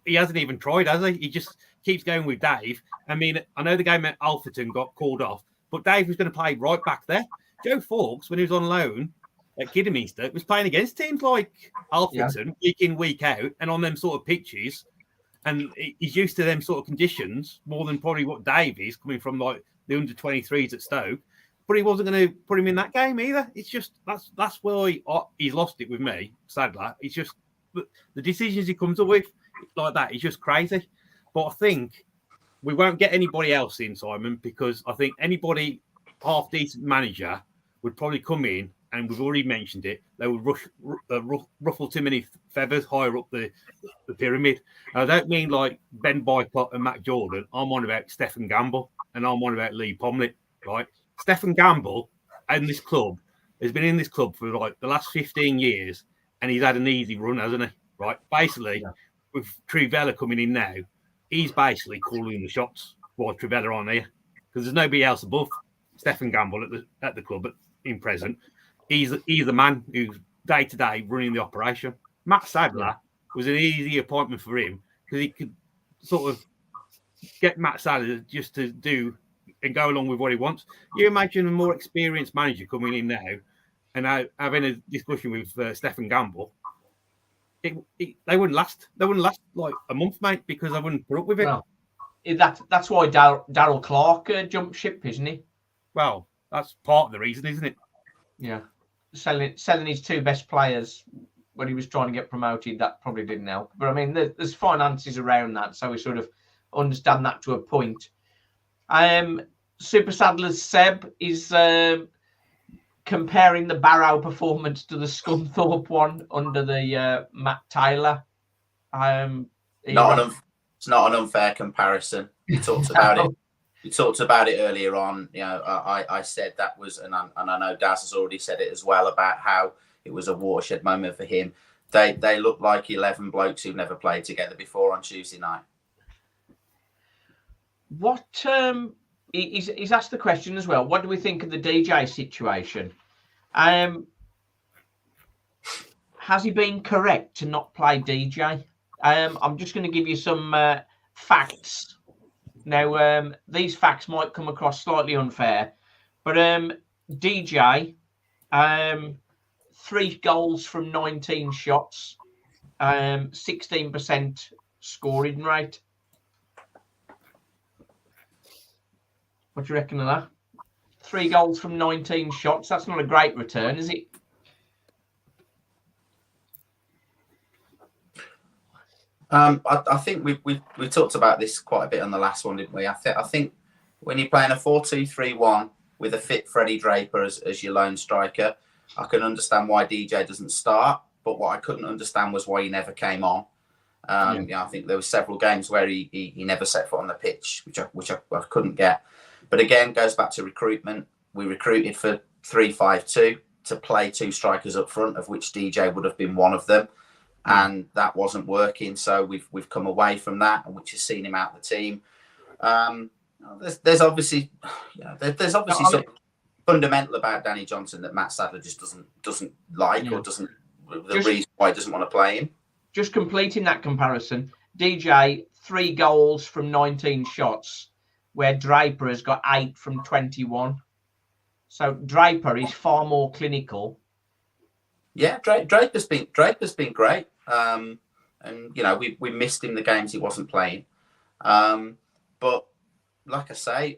S5: he hasn't even tried, has he? He just keeps going with Dave. I mean, I know the game at Alfreton got called off, but Dave was going to play right back there. Joe Fawkes, when he was on loan at Kidderminster, was playing against teams like Alfreton week in, week out, and on them sort of pitches. And he's used to them sort of conditions more than probably what Dave is, coming from like the under-23s at Stoke. But he wasn't going to put him in that game either. It's just that's where he's lost it with me, Sadler. It's just the decisions he comes up with like that. He's just crazy. But I think we won't get anybody else in, Simon, because I think anybody half-decent manager would probably come in, and we've already mentioned it, they would ruffle too many feathers higher up the pyramid. And I don't mean like Ben Boycott and Matt Jordan. I'm on about Stephen Gamble, and I'm on about Lee Pomlett, right? Stephen Gamble and this club has been in this club for like the last 15 years, and he's had an easy run, hasn't he? Right? Basically, with Trivella coming in now, he's basically calling the shots while Trivella on here, because there's nobody else above Stephen Gamble at the club in present. He's the man who's day to day running the operation. Matt Sadler was an easy appointment for him because he could sort of get Matt Sadler just to do and go along with what he wants. You imagine a more experienced manager coming in now and having a discussion with Stephen Gamble. They wouldn't last. They wouldn't last like a month, mate, because I wouldn't put up with it.
S1: Well, that's why Darryl Clark jumped ship, isn't he?
S5: Well, that's part of the reason, isn't it?
S1: Yeah, selling his two best players when he was trying to get promoted, that probably didn't help. But I mean, there's finances around that, so we sort of understand that to a point. Super Saddlers Seb is comparing the Barrow performance to the Scunthorpe one under the Matt Taylor.
S4: It's not an unfair comparison. You talked about it. You talked about it earlier on. You know, I said that was, and I know Daz has already said it as well, about how it was a watershed moment for him. They look like 11 blokes who've never played together before on Tuesday night.
S1: What he's asked the question as well. What do we think of the DJ situation? Has he been correct to not play DJ? I'm just going to give you some facts. Now, these facts might come across slightly unfair, but DJ, 3 goals from 19 shots, 16% scoring rate. What do you reckon of that? 3 goals from 19 shots. That's not a great return, is it?
S4: I think we talked about this quite a bit on the last one, didn't we? I think when you're playing a 4-2-3-1 with a fit Freddie Draper as your lone striker, I can understand why DJ doesn't start. But what I couldn't understand was why he never came on. Yeah, I think there were several games where he never set foot on the pitch, which I couldn't get. But again, goes back to recruitment. We recruited for 3-5-2 to play 2 strikers up front, of which DJ would have been one of them. And that wasn't working, so we've come away from that, and which has seen him out of the team. There's obviously, something fundamental about Danny Johnson that Matt Sadler just doesn't like, or doesn't the reason why he doesn't want to play him.
S1: Just completing that comparison, DJ 3 goals from 19 shots, where Draper has got 8 from 21. So Draper is far more clinical.
S4: Yeah, Draper's been great. And you know, we missed him the games he wasn't playing. But like I say,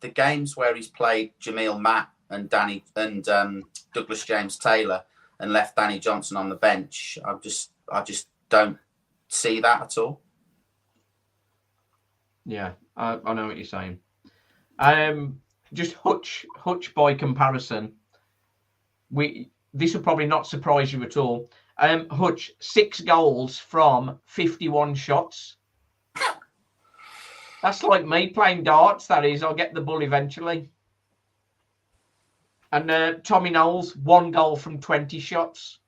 S4: the games where he's played Jamil Matt and Danny and Douglas James Taylor and left Danny Johnson on the bench, I just don't see that at all.
S1: Yeah, I know what you're saying. Just Hutch by comparison. This will probably not surprise you at all. Hutch, 6 goals from 51 shots. That's like me playing darts, that is. I'll get the ball eventually. And Tommy Knowles, 1 goal from 20 shots.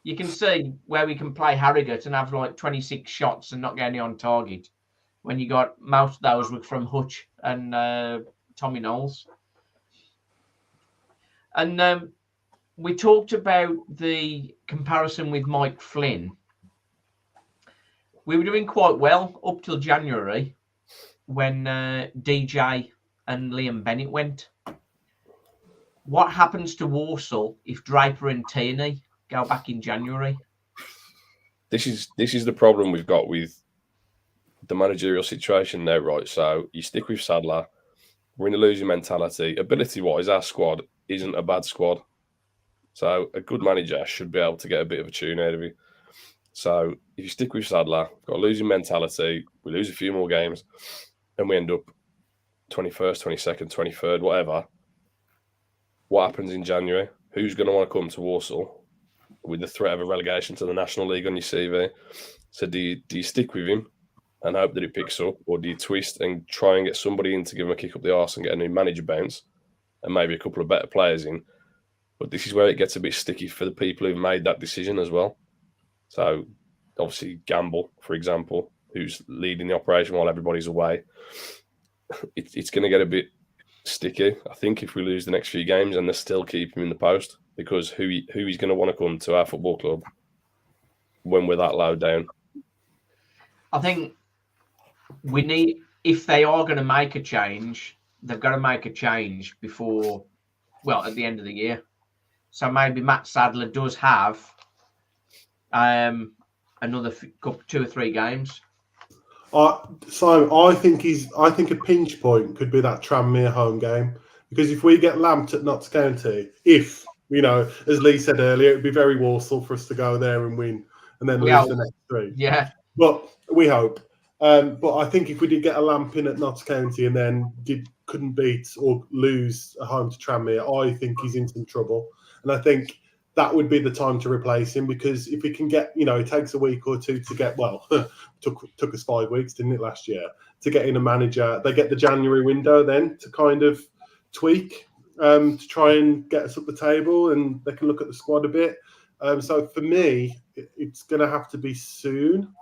S1: You can see where we can play Harrogate and have like 26 shots and not get any on target. When you got most of those were from Hutch and Tommy Knowles. And we talked about the comparison with Mike Flynn. We were doing quite well up till January when DJ and Liam Bennett went. What happens to Walsall if Draper and Tierney go back in January?
S2: This is the problem we've got with the managerial situation there, right? So you stick with Sadler. We're in a losing mentality. Ability-wise, our squad isn't a bad squad. So a good manager should be able to get a bit of a tune out of it. So if you stick with Sadler, got a losing mentality, we lose a few more games, and we end up 21st, 22nd, 23rd, whatever. What happens in January? Who's going to want to come to Walsall with the threat of a relegation to the National League on your CV? So do you stick with him and hope that it picks up, or do you twist and try and get somebody in to give him a kick up the arse and get a new manager bounce and maybe a couple of better players in? But this is where it gets a bit sticky for the people who've made that decision as well. So obviously Gamble, for example, who's leading the operation while everybody's away, it's going to get a bit sticky, I think, if we lose the next few games and they still keep him in the post, because who he's going to want to come to our football club when we're that low down?
S1: I think we need, if they are going to make a change, they've got to make a change before, well, at the end of the year. So maybe Matt Sadler does have another 2 or 3 games.
S3: So I think a pinch point could be that Tranmere home game, because if we get lamped at Notts County, as Lee said earlier, it'd be very Walsall for us to go there and win and then lose the next 3.
S1: Yeah,
S3: but we hope. But I think if we did get a lamp in at Notts County and then couldn't beat or lose at home to Tranmere, I think he's in some trouble. And I think that would be the time to replace him, because if we can get, it takes a week or 2 to get, took us 5 weeks, didn't it, last year, to get in a manager. They get the January window then to kind of tweak, to try and get us up the table, and they can look at the squad a bit. So for me, it's going to have to be soon,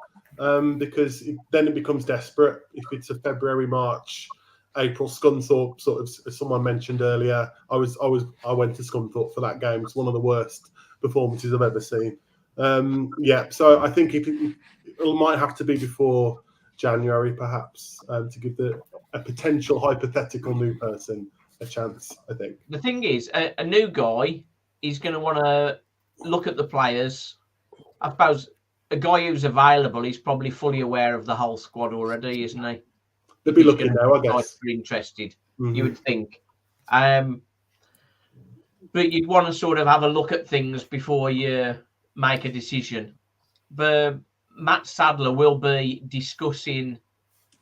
S3: because then it becomes desperate. If it's a February, March, April, Scunthorpe, sort of, as someone mentioned earlier, I went to Scunthorpe for that game. It's one of the worst performances I've ever seen. So I think it might have to be before January, perhaps, to give a potential hypothetical new person a chance, I think.
S1: The thing is, a new guy is going to want to look at the players. I suppose a guy who's available, he's probably fully aware of the whole squad already, isn't he?
S3: They'll be looking now, I guess.
S1: Interested,
S3: Mm-hmm.
S1: you would think. But you'd want to sort of have a look at things before you make a decision. But Matt Sadler will be discussing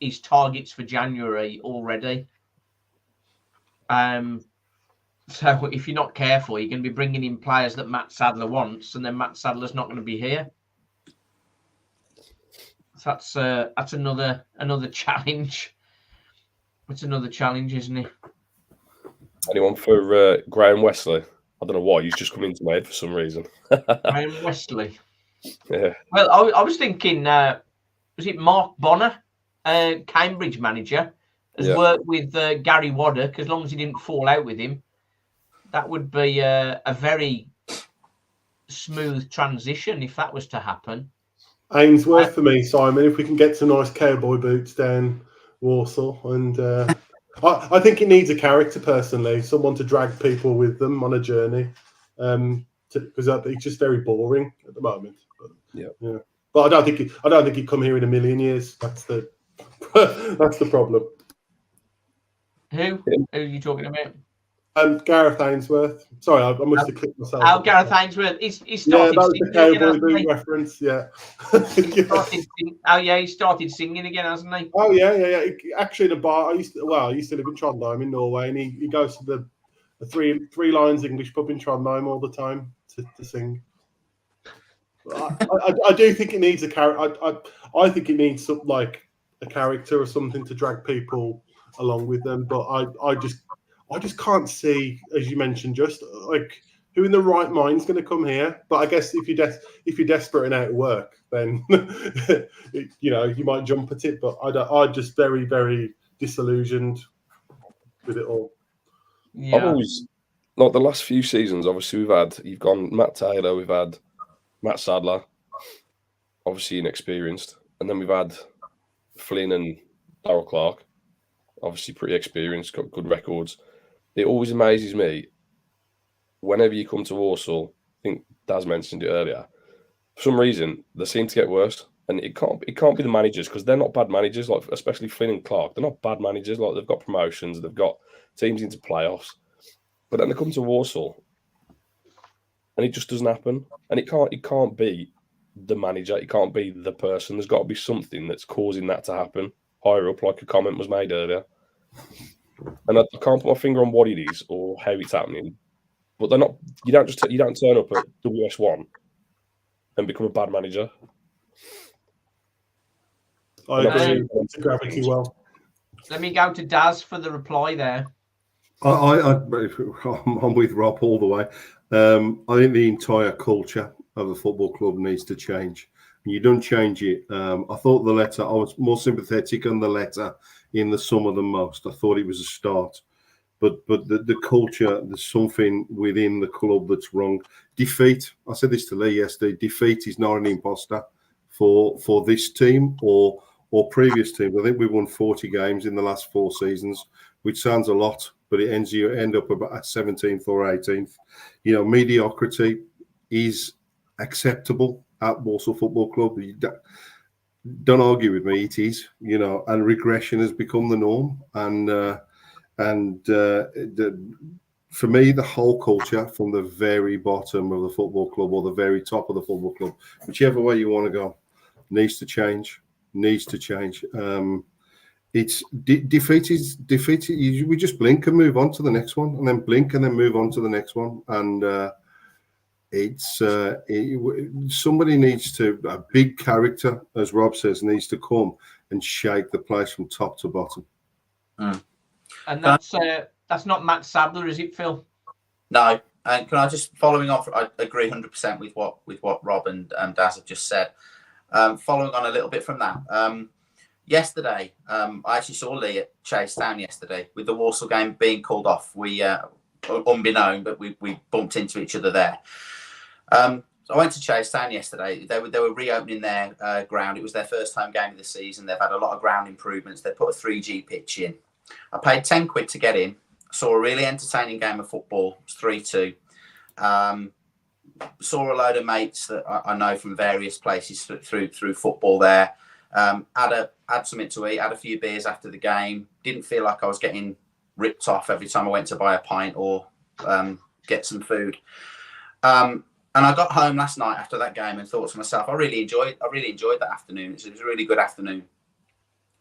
S1: his targets for January already. So if you're not careful, you're going to be bringing in players that Matt Sadler wants, and then Matt Sadler's not going to be here. So that's another challenge. It's another challenge, isn't it?
S2: Anyone for Graham Wesley? I don't know why he's just come into my head for some reason.
S1: Graham Wesley.
S2: Yeah.
S1: Well, I was thinking, was it Mark Bonner, Cambridge manager, has worked with Gary Waddock, as long as he didn't fall out with him. That would be a very smooth transition if that was to happen.
S3: Ainsworth for me, Simon, if we can get some nice cowboy boots down Walsall. And I think it needs a character, personally, someone to drag people with them on a journey, because it's just very boring at the moment. But, but I don't think he'd come here in a million years. That's the that's the problem.
S1: Who are you talking about?
S3: Gareth Ainsworth. Sorry, I must have clicked myself.
S1: Oh, Gareth Ainsworth. He started
S3: that was the
S1: singing
S3: cowboy
S1: again,
S3: boot reference. Yeah.
S1: He started singing again, hasn't he?
S3: Oh yeah. Actually, in a bar, I used to live in Trondheim in Norway, and he goes to the three lines English pub in Trondheim all the time to sing. I do think it needs a character. I think it needs something like a character or something to drag people along with them. But I just can't see, as you mentioned, just like who in the right mind is going to come here. But I guess if you're desperate and out of work, then you might jump at it. But I'm just very, very disillusioned with it all.
S2: Yeah. I've always, like the last few seasons, obviously you've gone Matt Taylor, we've had Matt Sadler, obviously inexperienced, and then we've had Flynn and Darryl Clark, obviously pretty experienced, got good records. It always amazes me whenever you come to Walsall. I think Daz mentioned it earlier. For some reason, they seem to get worse, and it can't be the managers, because they're not bad managers. Like especially Flynn and Clark, they're not bad managers. Like they've got promotions, they've got teams into playoffs, but then they come to Walsall, and it just doesn't happen. And it can't be the manager. It can't be the person. There's got to be something that's causing that to happen higher up, like a comment was made earlier. And I can't put my finger on what it is or how it's happening. But they're not. You don't turn up at WS1 and become a bad manager.
S3: I agree. Gravity well.
S1: Let me go to Daz for the reply there.
S7: I'm with Rob all the way. I think the entire culture of a football club needs to change. And you don't change it. I thought the letter, I was more sympathetic on the letter in the summer than most. I thought it was a start. But the culture, there's something within the club that's wrong. Defeat, I said this to Lee yesterday, defeat is not an imposter for this team or or previous teams. I think we won 40 games in the last 4 seasons, which sounds a lot, but it end up about at 17th or 18th. You know, mediocrity is acceptable at Walsall Football Club. Don't argue with me, it is. You know, and regression has become the norm. For me, the whole culture from the very bottom of the football club or the very top of the football club, whichever way you want to go, needs to change. It's defeat. We just blink and move on to the next one, and then blink and then move on to the next one. And somebody needs to, a big character, as Rob says, needs to come and shake the place from top to bottom.
S1: And that's not Matt Sadler, is it, Phil?
S4: No. And can I just, following on, I agree 100% with what Rob and Daz have just said. Following on a little bit from that, yesterday, I actually saw Lee at Chase Town yesterday with the Walsall game being called off. We, unbeknown, but we bumped into each other there. So I went to Chase Town yesterday. They were reopening their ground. It was their first home game of the season. They've had a lot of ground improvements. They put a 3G pitch in. I paid £10 to get in. Saw a really entertaining game of football. It was 3-2. Saw a load of mates that I know from various places through football there. Had something to eat, had a few beers after the game. Didn't feel like I was getting ripped off every time I went to buy a pint or get some food. And I got home last night after that game and thought to myself, I really enjoyed that afternoon. It was a really good afternoon.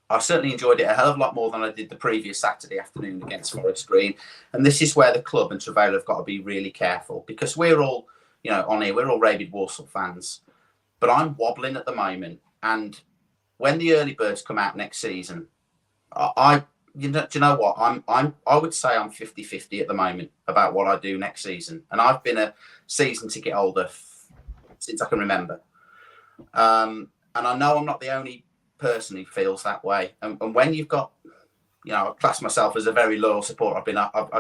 S4: I certainly enjoyed it a hell of a lot more than I did the previous Saturday afternoon against Forest Green. And this is where the club and Travail have got to be really careful, because we're all, you know, on here, we're all rabid Walsall fans. But I'm wobbling at the moment. And when the early birds come out next season, do you know what? I would say I'm 50-50 at the moment about what I do next season. And I've been a season ticket holder since I can remember. And I know I'm not the only person who feels that way. And when you've got, you know, I class myself as a very loyal supporter. I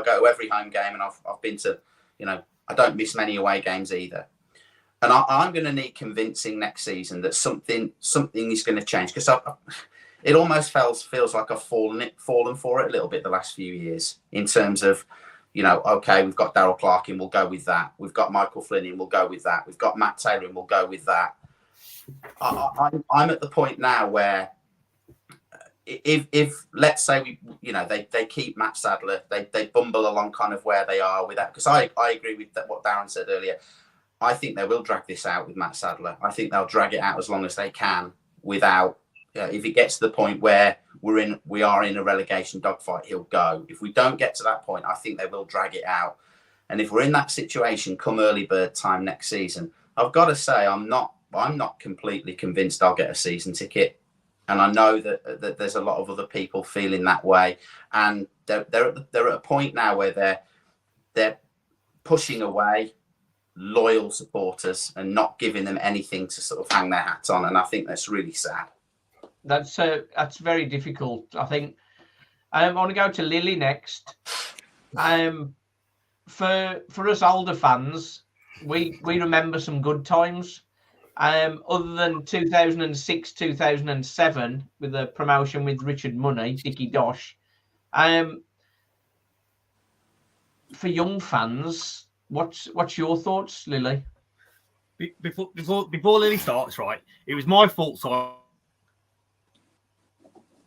S4: go to every home game, and I've been to, you know, I don't miss many away games either. And I'm going to need convincing next season that something is going to change, because it almost feels like I've fallen for it a little bit the last few years, in terms of, you know, okay, we've got Darryl Clark in, we'll go with that. We've got Michael Flynn in, we'll go with that. We've got Matt Taylor in, we'll go with that. I'm at the point now where if let's say they keep Matt Sadler, they bumble along kind of where they are with that, because I agree with what Darren said earlier. I think they will drag this out with Matt Sadler. I think they'll drag it out as long as they can without. If it gets to the point where we are in a relegation dogfight, he'll go. If we don't get to that point, I think they will drag it out. And if we're in that situation come early bird time next season, I've got to say I'm not completely convinced I'll get a season ticket. And I know that there's a lot of other people feeling that way. And they're at a point now where they're pushing away loyal supporters and not giving them anything to sort of hang their hats on. And I think that's really sad.
S1: That's very difficult. I think I want to go to Lily next. For us older fans, we remember some good times. Other than 2006, 2007, with the promotion with Richard Money, Dickie Dosh. For young fans, what's your thoughts, Lily?
S5: Before Lily starts, right? It was my fault, Simon.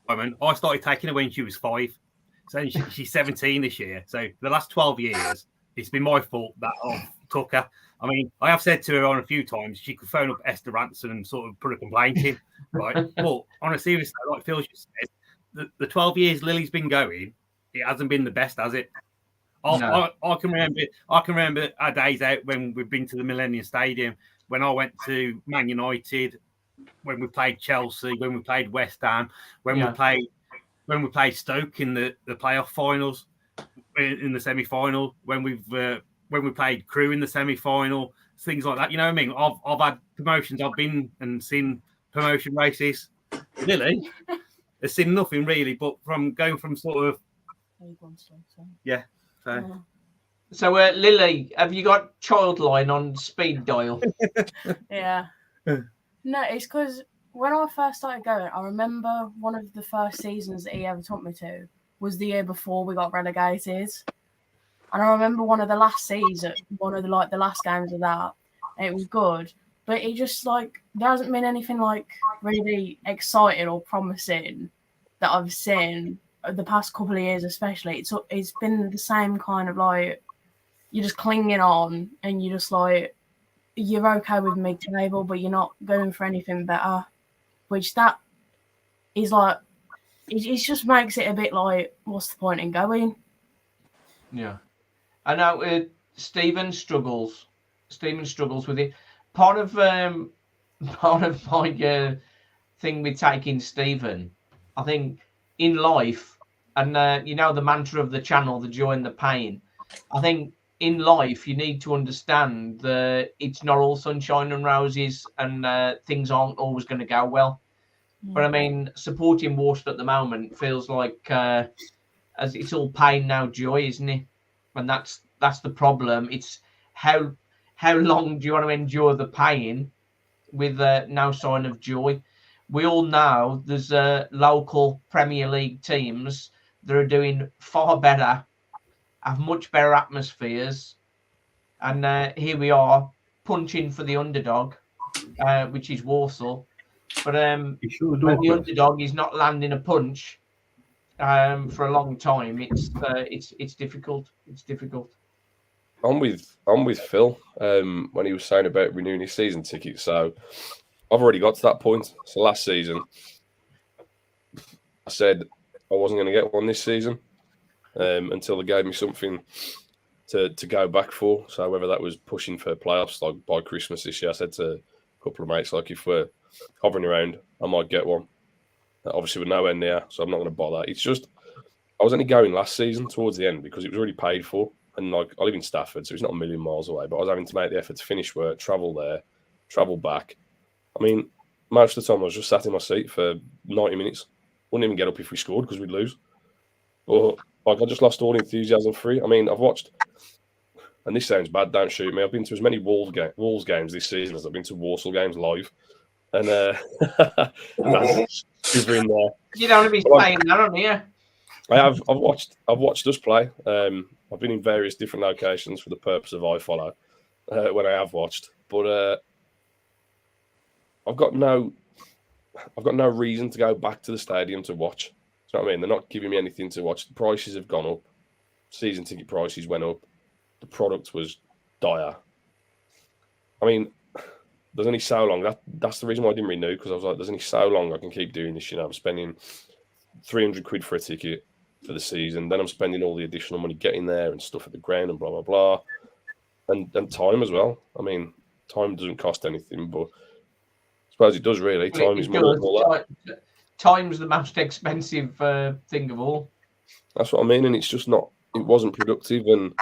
S5: I started taking her when she was 5. So she's 17 this year. So the last 12 years, it's been my fault that I took her. I mean, I have said to her on a few times she could phone up Esther Ranson and sort of put a complaint in, right? But on a serious note, like Phil just said, the 12 years Lily's been going, it hasn't been the best, has it?
S1: No.
S5: I can remember our days out when we've been to the Millennium Stadium, when I went to Man United, when we played Chelsea, when we played West Ham, when we played Stoke in the playoff finals, in the semi-final, when we played Crewe in the semi-final, things like that. You know what I mean? I've had promotions. I've been and seen promotion races. Lily has seen nothing really, but from going from sort of yeah.
S1: So Lily, have you got Childline on speed dial?
S6: Yeah. No, it's because when I first started going, I remember one of the first seasons that he ever took me to was the year before we got relegated. And I remember one of the last seasons, one of the last games of that, and it was good. But it just there hasn't been anything really exciting or promising that I've seen the past couple of years, especially. It's been the same kind of you're just clinging on, and you're just you're okay with mid-table, but you're not going for anything better. Which that is it just makes it a bit what's the point in going?
S1: Yeah, I know. Stephen struggles with it. Part of my thing with taking Stephen, I think in life, and the mantra of the channel, the joy and the pain. I think in life you need to understand that it's not all sunshine and roses, and things aren't always going to go well. But I mean, supporting Walsall at the moment feels like as it's all pain now joy, isn't it? And that's the problem. It's how long do you want to endure the pain with no sign of joy? We all know there's local Premier League teams that are doing far better, have much better atmospheres, and here we are punching for the underdog, which is Walsall. But when the underdog is not landing a punch for a long time, it's difficult. It's difficult.
S2: I'm with Phil when he was saying about renewing his season ticket. So I've already got to that point. So last season, I said I wasn't going to get one this season until they gave me something to go back for. So whether that was pushing for playoffs by Christmas this year, I said to a couple of mates, if we're hovering around, I might get one. Obviously, we're nowhere near, so I'm not going to bother. It's just I was only going last season towards the end because it was already paid for. And I live in Stafford, so it's not a million miles away, but I was having to make the effort to finish work, travel there, travel back. I mean, most of the time I was just sat in my seat for 90 minutes. Wouldn't even get up if we scored because we'd lose. But I just lost all enthusiasm for it. I mean, I've watched, and this sounds bad, don't shoot me. I've been to as many Wolves games this season as I've been to Walsall games live. And shivering there.
S1: You don't want to be playing that on here.
S2: I've watched us play. I've been in various different locations for the purpose of iFollow when I have watched, but I've got no reason to go back to the stadium to watch. Do you know what I mean? They're not giving me anything to watch. The prices have gone up. Season ticket prices went up. The product was dire. I mean, there's only so long. That's the reason why I didn't renew, because I was like, there's only so long I can keep doing this. I'm spending 300 quid for a ticket for the season. Then I'm spending all the additional money getting there and stuff at the ground and blah, blah, blah. And time as well. I mean, time doesn't cost anything, but I suppose it does really. Time is more than all that.
S1: Time's the most expensive thing of all.
S2: That's what I mean. And it's just not, it wasn't productive. And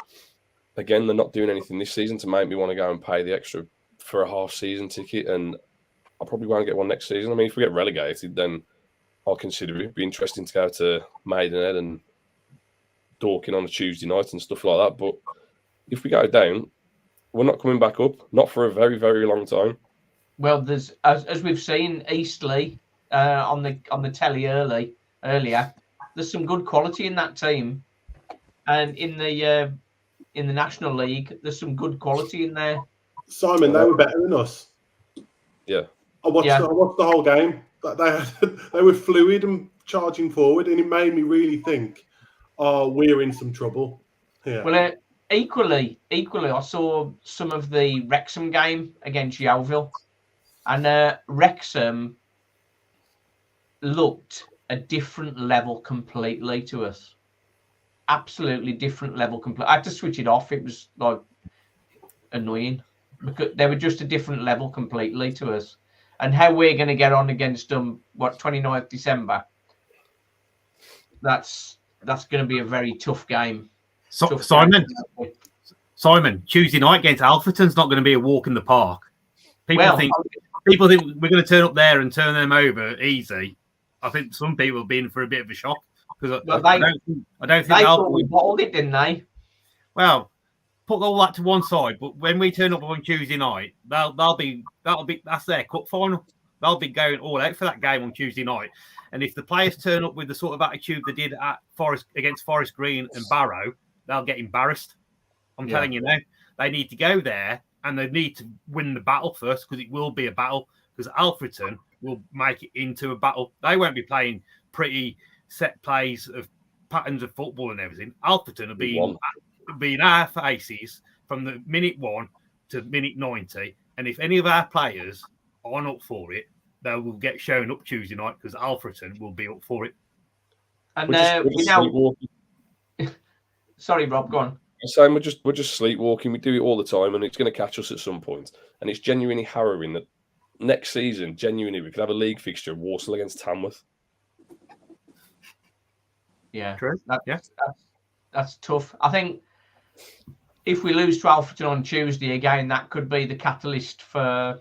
S2: again, they're not doing anything this season to make me want to go and pay the extra for a half season ticket. And I probably won't get one next season. I mean, if we get relegated, then I'll consider it. It'd be interesting to go to Maidenhead and Dorking on a Tuesday night and stuff like that. But if we go down, we're not coming back up, not for a very, very long time.
S1: Well, there's as we've seen Eastleigh on the telly earlier. There's some good quality in that team, and in the National League, there's some good quality in there.
S3: Simon, they were better than us.
S2: Yeah,
S3: I watched the whole game. They were fluid and charging forward, and it made me really think, we're in some trouble. Yeah.
S1: Well, equally, I saw some of the Wrexham game against Yeovil, and Wrexham looked a different level completely to us. Absolutely different level. I had to switch it off. It was annoying because they were just a different level completely to us. And how we're going to get on against them, 29th December? That's going to be a very tough game.
S5: Simon, Tuesday night against Alfreton's not going to be a walk in the park. People think we're going to turn up there and turn them over easy. I think some people have been for a bit of a shock because I don't think
S1: they thought we bottled it, didn't they?
S5: Well, put all that to one side, but when we turn up on Tuesday night, that's their cup final. They'll be going all out for that game on Tuesday night. And if the players turn up with the sort of attitude they did at against Forest Green and Barrow, they'll get embarrassed. I'm telling you now. They need to go there and they need to win the battle first, because it will be a battle, because Alfreton will make it into a battle. They won't be playing pretty set plays of patterns of football and everything. Alfreton will be in our faces from the minute 1 to minute 90. And if any of our players aren't up for it, they will get shown up Tuesday night, because Alfreton will be up for it.
S1: And we now... Sorry, Rob, go on.
S2: I'm saying we're just sleepwalking. We do it all the time, and it's going to catch us at some point. And it's genuinely harrowing that next season, genuinely, we could have a league fixture, Walsall against Tamworth.
S1: Yeah, that's tough. I think if we lose to Alfreton on Tuesday again, that could be the catalyst for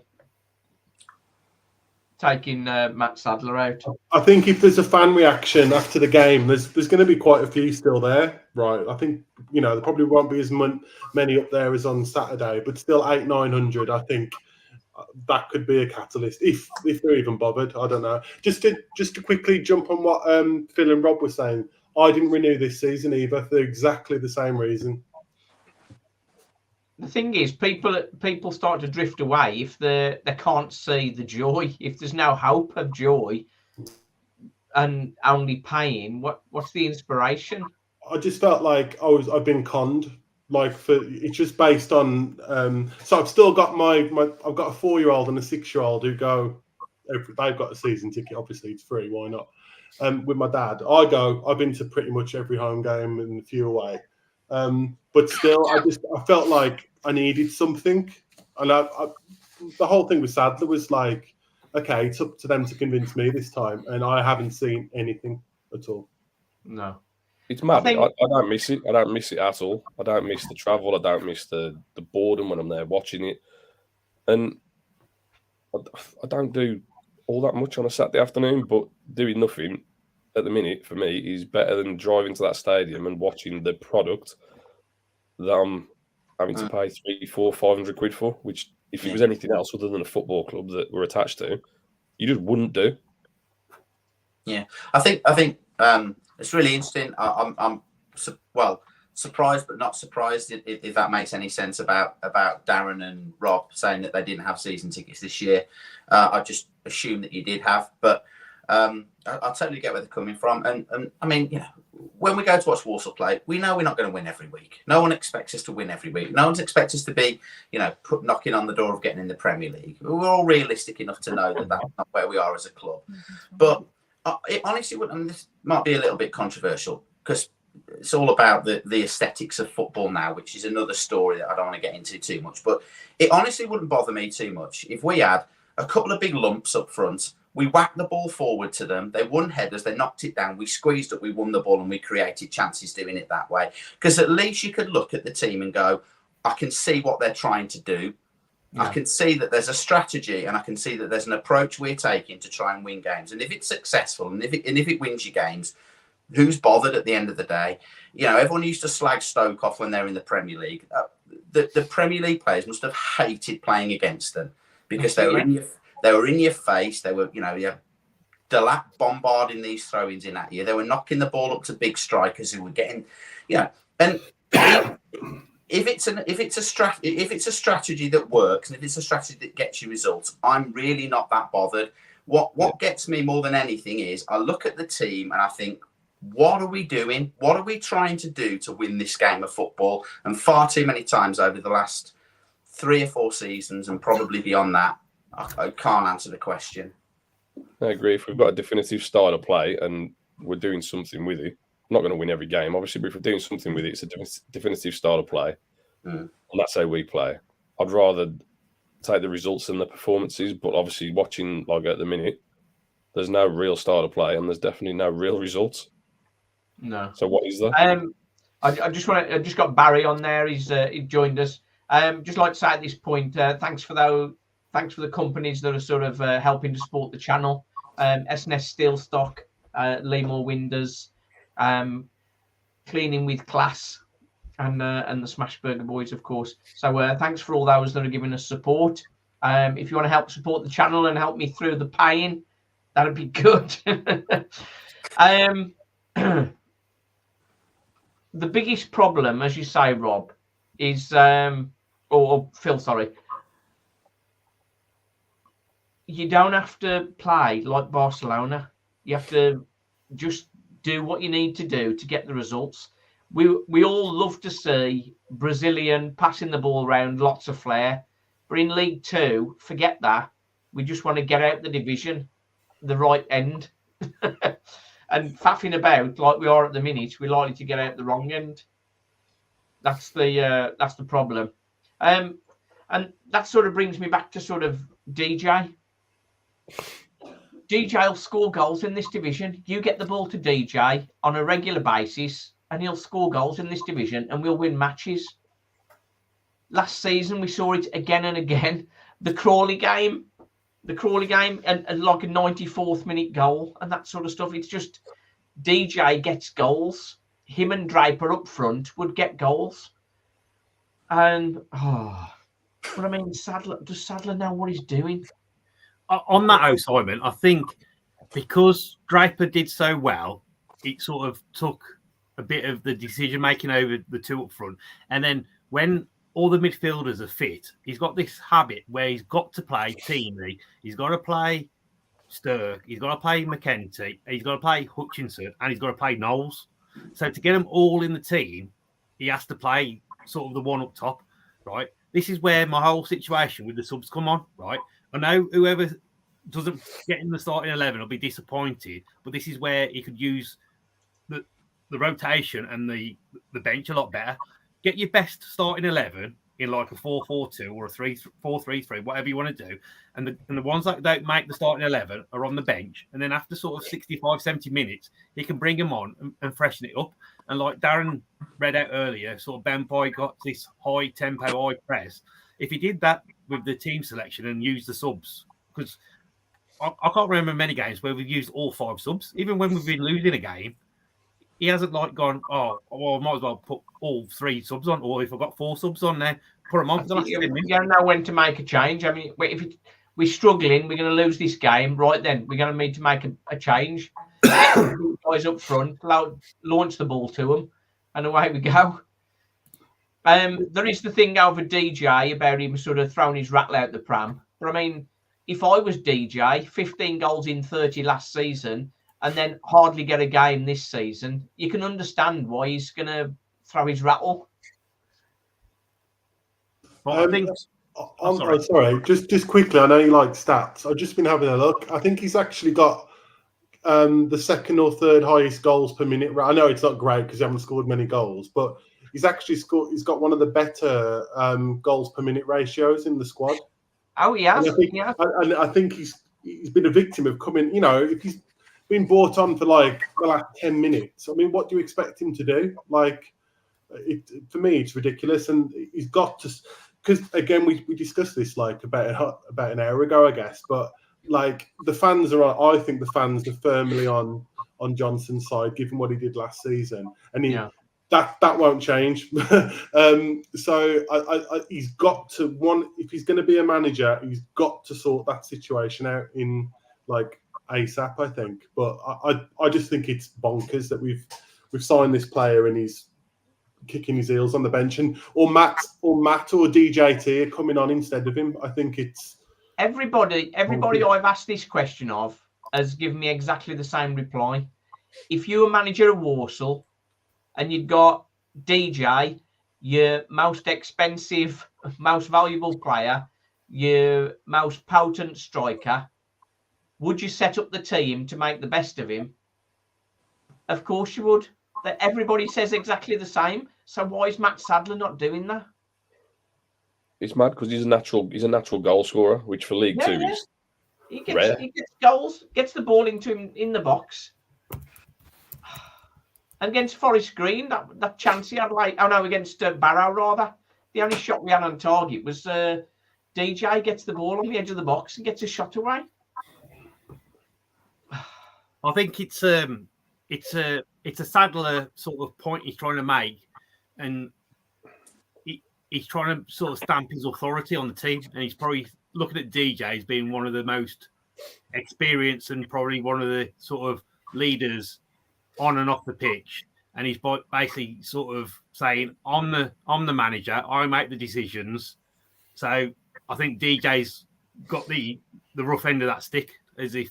S1: taking Matt Sadler out.
S3: I think if there's a fan reaction after the game, there's going to be quite a few still there, right? I think, there probably won't be as many up there as on Saturday, but still 800-900. I think that could be a catalyst if they're even bothered. I don't know. Just to quickly jump on what Phil and Rob were saying, I didn't renew this season either for exactly the same reason.
S1: The thing is, people start to drift away if they can't see the joy. If there's no hope of joy and only pain, what's the inspiration?
S3: I just felt like I've been conned. It's just based on. So I've still got I've got a 4-year-old and a 6-year-old who go. They've got a season ticket. Obviously, it's free. Why not? With my dad, I've been to pretty much every home game and a few away. But still, I felt like I needed something, and the whole thing with Sadler was like, okay, it's up to them to convince me this time, and I haven't seen anything at all.
S1: No,
S2: it's mad. I don't miss it. I don't miss it at all. I don't miss the travel. I don't miss the boredom when I'm there watching it, and I don't do all that much on a Saturday afternoon. But doing nothing at the minute for me is better than driving to that stadium and watching the product that I'm having to pay 300, 400, 500 quid for, which if it was anything else other than a football club that we're attached to, you just wouldn't do.
S4: Yeah, I think it's really interesting. I'm surprised, but not surprised if that makes any sense about Darren and Rob saying that they didn't have season tickets this year. I just assumed that you did have, but I totally get where they're coming from. And I mean, when we go to watch Walsall play, we know we're not going to win every week. No one expects us to win every week. No one expects us to be, knocking on the door of getting in the Premier League. We're all realistic enough to know that that's not where we are as a club. But it honestly wouldn't, and this might be a little bit controversial, because it's all about the aesthetics of football now, which is another story that I don't want to get into too much. But it honestly wouldn't bother me too much if we had a couple of big lumps up front. We whacked the ball forward to them. They won headers. They knocked it down. We squeezed up. We won the ball, and we created chances doing it that way. Because at least you could look at the team and go, I can see what they're trying to do. Yeah. I can see that there's a strategy, and I can see that there's an approach we're taking to try and win games. And if it's successful, and if it wins you games, who's bothered at the end of the day? Everyone used to slag Stoke off when they're in the Premier League. The Premier League players must have hated playing against them, because they were in your face. They were, Delap bombarding these throw-ins in at you. They were knocking the ball up to big strikers who were getting, And if it's a strategy that works, and if it's a strategy that gets you results, I'm really not that bothered. What gets me more than anything is I look at the team and I think, what are we doing? What are we trying to do to win this game of football? And far too many times over the last 3 or 4 seasons, and probably beyond that, I can't answer the question.
S2: I agree. If we've got a definitive style of play and we're doing something with it, I'm not going to win every game, obviously, but if we're doing something with it, it's a definitive style of play. And that's how we play. I'd rather take the results than the performances, but obviously watching at the minute, there's no real style of play and there's definitely no real results.
S1: No.
S2: So what is that?
S1: I just got Barry on there. He joined us. Just like to say at this point, thanks for the companies that are sort of helping to support the channel. SNS Steel Stock, Leemore Windows, Cleaning with Class, and the Smashburger Boys, of course. So thanks for all those that are giving us support. If you want to help support the channel and help me through the pain, that'd be good. The biggest problem, as you say, Rob, is or Phil, sorry. You don't have to play like Barcelona. You have to just do what you need to do to get the results. We all love to see Brazilian passing the ball around, lots of flair. But in League Two, forget that. We just want to get out the division, the right end. And faffing about like we are at the minute, we're likely to get out the wrong end. That's the problem. And that sort of brings me back to sort of DJ. DJ will score goals in this division. You get the ball to DJ on a regular basis, and he'll score goals in this division, and we'll win matches. Last season, we saw it again and again. The Crawley game, and like a 94th minute goal and that sort of stuff. It's just DJ gets goals. Him and Draper up front would get goals. And, but I mean, does Sadler know what he's doing?
S5: On that, Simon, I think because Draper did so well, it sort of took a bit of the decision making over the two up front. And then when all the midfielders are fit, he's got this habit where he's got to play Teamy, he's got to play Sturck, he's got to play McKenty, he's got to play Hutchinson, and he's got to play Knowles. So to get them all in the team, he has to play sort of the one up top, right? This is where my whole situation with the subs come on, right? I know whoever doesn't get in the starting 11 will be disappointed, but this is where he could use the rotation and the bench a lot better. Get your best starting 11 in like a 4-4-2 or a 4-3-3, whatever you want to do. And the ones that don't make the starting 11 are on the bench. And then after sort of 65, 70 minutes, he can bring them on and freshen it up. And like Darren read out earlier, sort of Benpai got this high tempo, high press. If he did that with the team selection and used the subs, because I can't remember many games where we've used all 5 subs. Even when we've been losing a game, he hasn't like gone, oh, well, I might as well put all 3 subs on, or if I've got 4 subs on there, put them on.
S1: You don't know when to make a change. I mean, if we're struggling, we're going to lose this game, right then, we're going to need to make a change. Guys up front, launch the ball to them, and away we go. There is the thing over DJ about him sort of throwing his rattle out the pram. But I mean, if I was DJ, 15 goals in 30 last season, and then hardly get a game this season, you can understand why he's going to throw his rattle.
S5: Well, I think.
S3: Sorry, just quickly. I know you like stats. I've just been having a look. I think he's actually got the second or third highest goals per minute. I know it's not great because he hasn't scored many goals, but he's actually scored. He's got one of the better goals per minute ratios in the squad.
S1: Oh, yeah.
S3: And I think he's been a victim of coming. You know, if he's been brought on for like the last 10 minutes, I mean, what do you expect him to do? Like, for me, it's ridiculous, and he's got to. Because again, we discussed this like about an hour ago, I guess. But like the fans are, I think the fans are firmly on Johnson's side, given what he did last season, and that won't change. So he's got to if he's going to be a manager, he's got to sort that situation out in like ASAP, I think. But I just think it's bonkers that we've signed this player and he's kicking his heels on the bench, and or Matt or DJT are coming on instead of him. I think it's
S1: everybody I've asked this question of has given me exactly the same reply. If you were manager of Walsall and you'd got DJ, your most expensive, most valuable player, your most potent striker, would you set up the team to make the best of him? Of course you would. That everybody says exactly the same. So why is Matt Sadler not doing that?
S2: It's mad because he's a natural goal scorer, which for League Two is rare.
S1: He gets goals, gets the ball into him in the box. And against Forest Green, that chance he had, against Barrow rather. The only shot we had on target was DJ gets the ball on the edge of the box and gets a shot away.
S5: I think it's a Sadler sort of point he's trying to make, and he's trying to sort of stamp his authority on the team, and he's probably looking at DJ as being one of the most experienced and probably one of the sort of leaders on and off the pitch. And he's basically sort of saying, I'm the manager, I make the decisions. So I think DJ's got the rough end of that stick, as if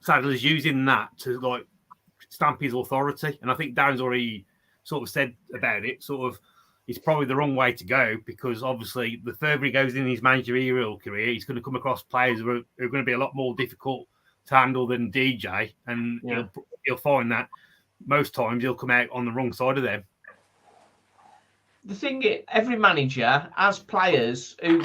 S5: Sadler's using that to like stamp his authority. And I think Darren's already sort of said about it, sort of, it's probably the wrong way to go, because obviously the further he goes in his managerial career, he's going to come across players who are going to be a lot more difficult to handle than DJ, and he'll find that most times he'll come out on the wrong side of them.
S1: The thing is, every manager has players who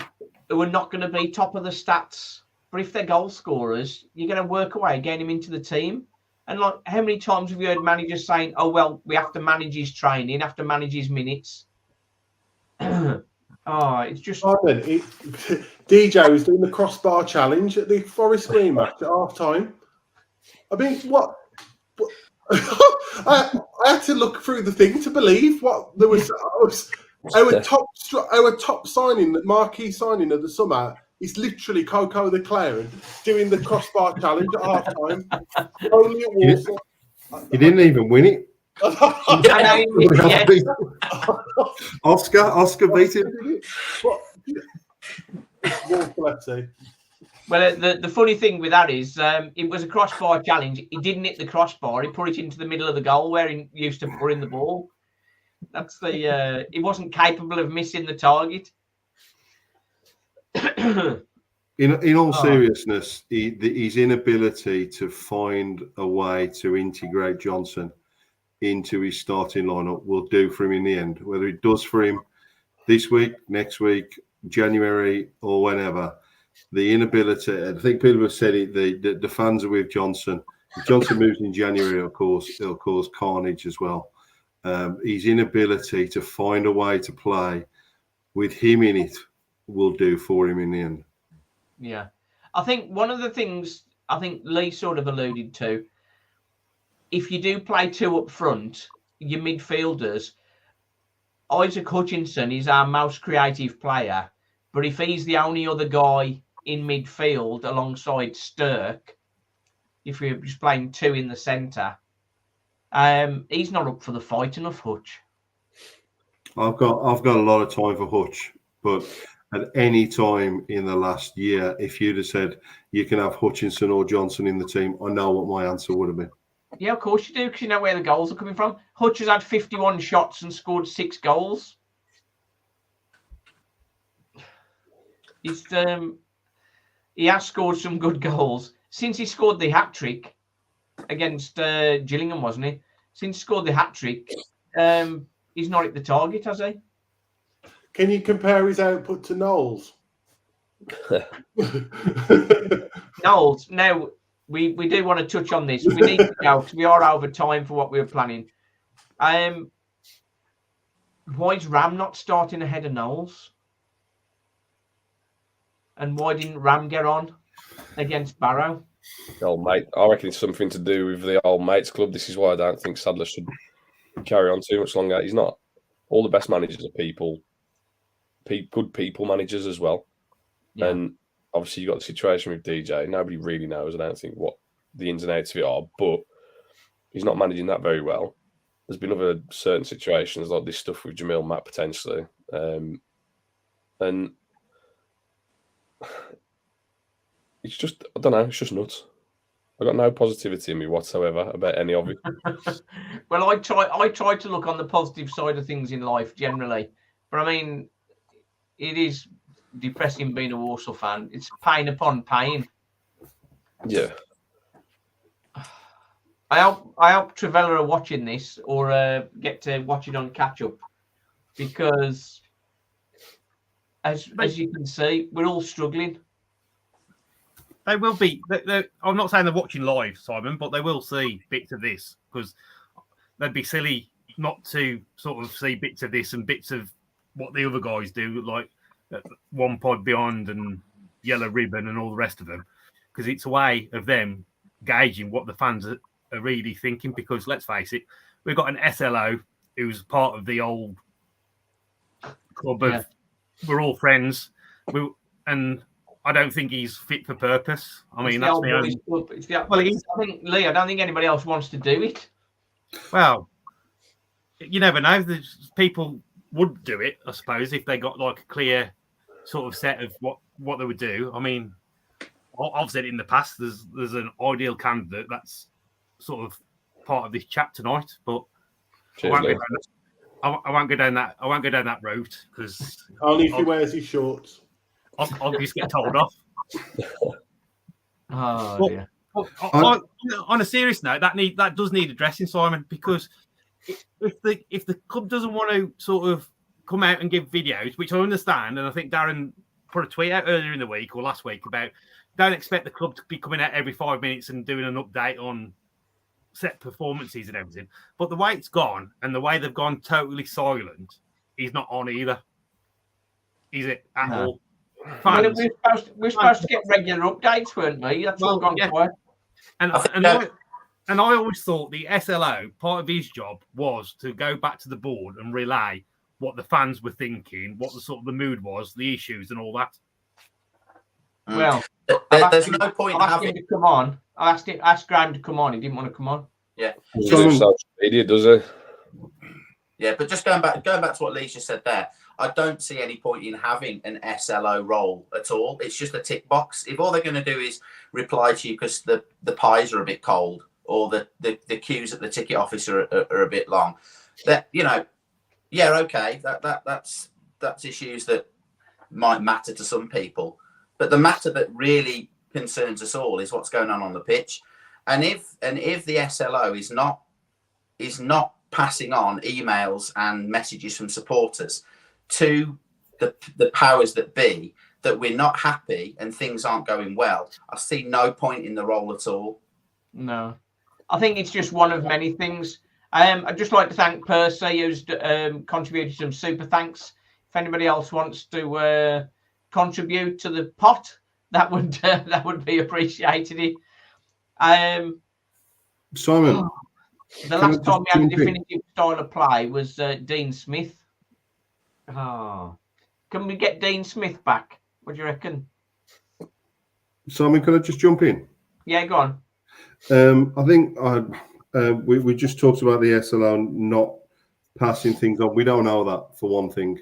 S1: are not going to be top of the stats, but if they're goal scorers, you're going to work away, getting him into the team. And like, how many times have you heard managers saying, "Oh well, we have to manage his training, have to manage his minutes"? It's just.
S3: DJ was doing the crossbar challenge at the Forest Green match at half time. I mean, what? I had to look through the thing to believe what there was. Our top signing, marquee signing of the summer, is literally Coco the Clown doing the crossbar challenge at half time. Only at Walsall.
S7: He didn't even win it. Oscar beat him.
S3: Walsall FC.
S1: Well, the funny thing with that is, it was a crossbar challenge. He didn't hit the crossbar. He put it into the middle of the goal where he used to put in the ball. That's the. He wasn't capable of missing the target.
S7: In all seriousness, his inability to find a way to integrate Johnson into his starting lineup will do for him in the end. Whether it does for him this week, next week, January, or whenever, the inability. I think people have said it. The fans are with Johnson. If Johnson moves in January, of course, it'll cause carnage as well. His inability to find a way to play with him in it will do for him in the end.
S1: Yeah. I think one of the things I think Lee sort of alluded to, if you do play two up front, your midfielders, Isaac Hutchinson is our most creative player, but if he's the only other guy in midfield alongside Stirk, if you're just playing two in the centre, he's not up for the fight enough, Hutch.
S7: I've got a lot of time for Hutch, but at any time in the last year, if you'd have said you can have Hutchinson or Johnson in the team, I know what my answer would have been.
S1: Yeah, of course you do, because you know where the goals are coming from. Hutch has had 51 shots and scored 6 goals. He has scored some good goals. Since he scored the hat-trick against Gillingham, wasn't he? Since he scored the hat-trick, he's not hit the target, has he?
S3: Can you compare his output to Knowles?
S1: Knowles, now, we do want to touch on this. We need to go, because we are over time for what we were planning. Why is Ram not starting ahead of Knowles? And why didn't Ram get on against Barrow?
S2: The old mate. I reckon it's something to do with the old mates club. This is why I don't think Sadler should carry on too much longer. He's not. All the best managers are people, good people managers as well. Yeah. And obviously you've got the situation with DJ. Nobody really knows, I don't think, what the ins and outs of it are, but he's not managing that very well. There's been other certain situations like this stuff with Jamil Matt potentially. And it's just, I don't know, it's just nuts. I've got no positivity in me whatsoever about any of it.
S1: Well, I try to look on the positive side of things in life generally. But I mean, it is depressing being a Walsall fan. It's pain upon pain.
S2: Yeah.
S1: I hope Travella are watching this or get to watch it on catch up, because as you can see, we're all struggling.
S5: They will be. I'm not saying they're watching live, Simon, but they will see bits of this, because they'd be silly not to sort of see bits of this and bits of what the other guys do, like One Pod Beyond and Yellow Ribbon and all the rest of them, because it's a way of them gauging what the fans are really thinking. Because let's face it, we've got an SLO who's part of the old club of we're all friends. And I don't think he's fit for purpose. I mean, that's me.
S1: I think, Lee, I don't think anybody else wants to do it.
S5: Well, you never know. There's people would do it, I suppose, if they got like a clear sort of set of what they would do. I mean, I've said it in the past. There's an ideal candidate that's sort of part of this chat tonight, but I won't go down that route because
S3: only if he wears his shorts.
S5: I'll just get told off.
S1: Dear.
S5: On a serious note, that does need addressing, Simon, because if the club doesn't want to sort of come out and give videos, which I understand, and I think Darren put a tweet out earlier in the week or last week about don't expect the club to be coming out every 5 minutes and doing an update on set performances and everything. But the way it's gone and the way they've gone totally silent, he's not on either. Is it at all?
S1: Well, we're supposed to get regular updates, weren't we? That's all gone quiet.
S5: And I always thought the SLO, part of his job was to go back to the board and relay what the fans were thinking, what the sort of the mood was, the issues and all that.
S1: Well,
S4: there's no point in having
S1: him to come on. I asked Graham to come on. He didn't want to come on.
S4: Yeah.
S2: Social media, does it?
S4: Yeah, but just going back to what Lee just said there, I don't see any point in having an SLO role at all. It's just a tick box. If all they're going to do is reply to you because the pies are a bit cold or the queues at the ticket office are a bit long, that okay, that's issues that might matter to some people, but the matter that really concerns us all is what's going on the pitch, and if the SLO is not passing on emails and messages from supporters to the powers that be that we're not happy and things aren't going well, I see no point in the role at all.
S1: No, I think it's just one of many things. I'd just like to thank Percy, who's contributed some super thanks. If anybody else wants to contribute to the pot, that would be appreciated.
S7: Simon,
S1: the last time we had a definitive style of play was Dean Smith. Can we get Dean Smith back? What do you reckon?
S7: Simon, can I just jump in?
S1: Yeah, go on.
S7: I think we just talked about the SLO not passing things on. We don't know that, for one thing.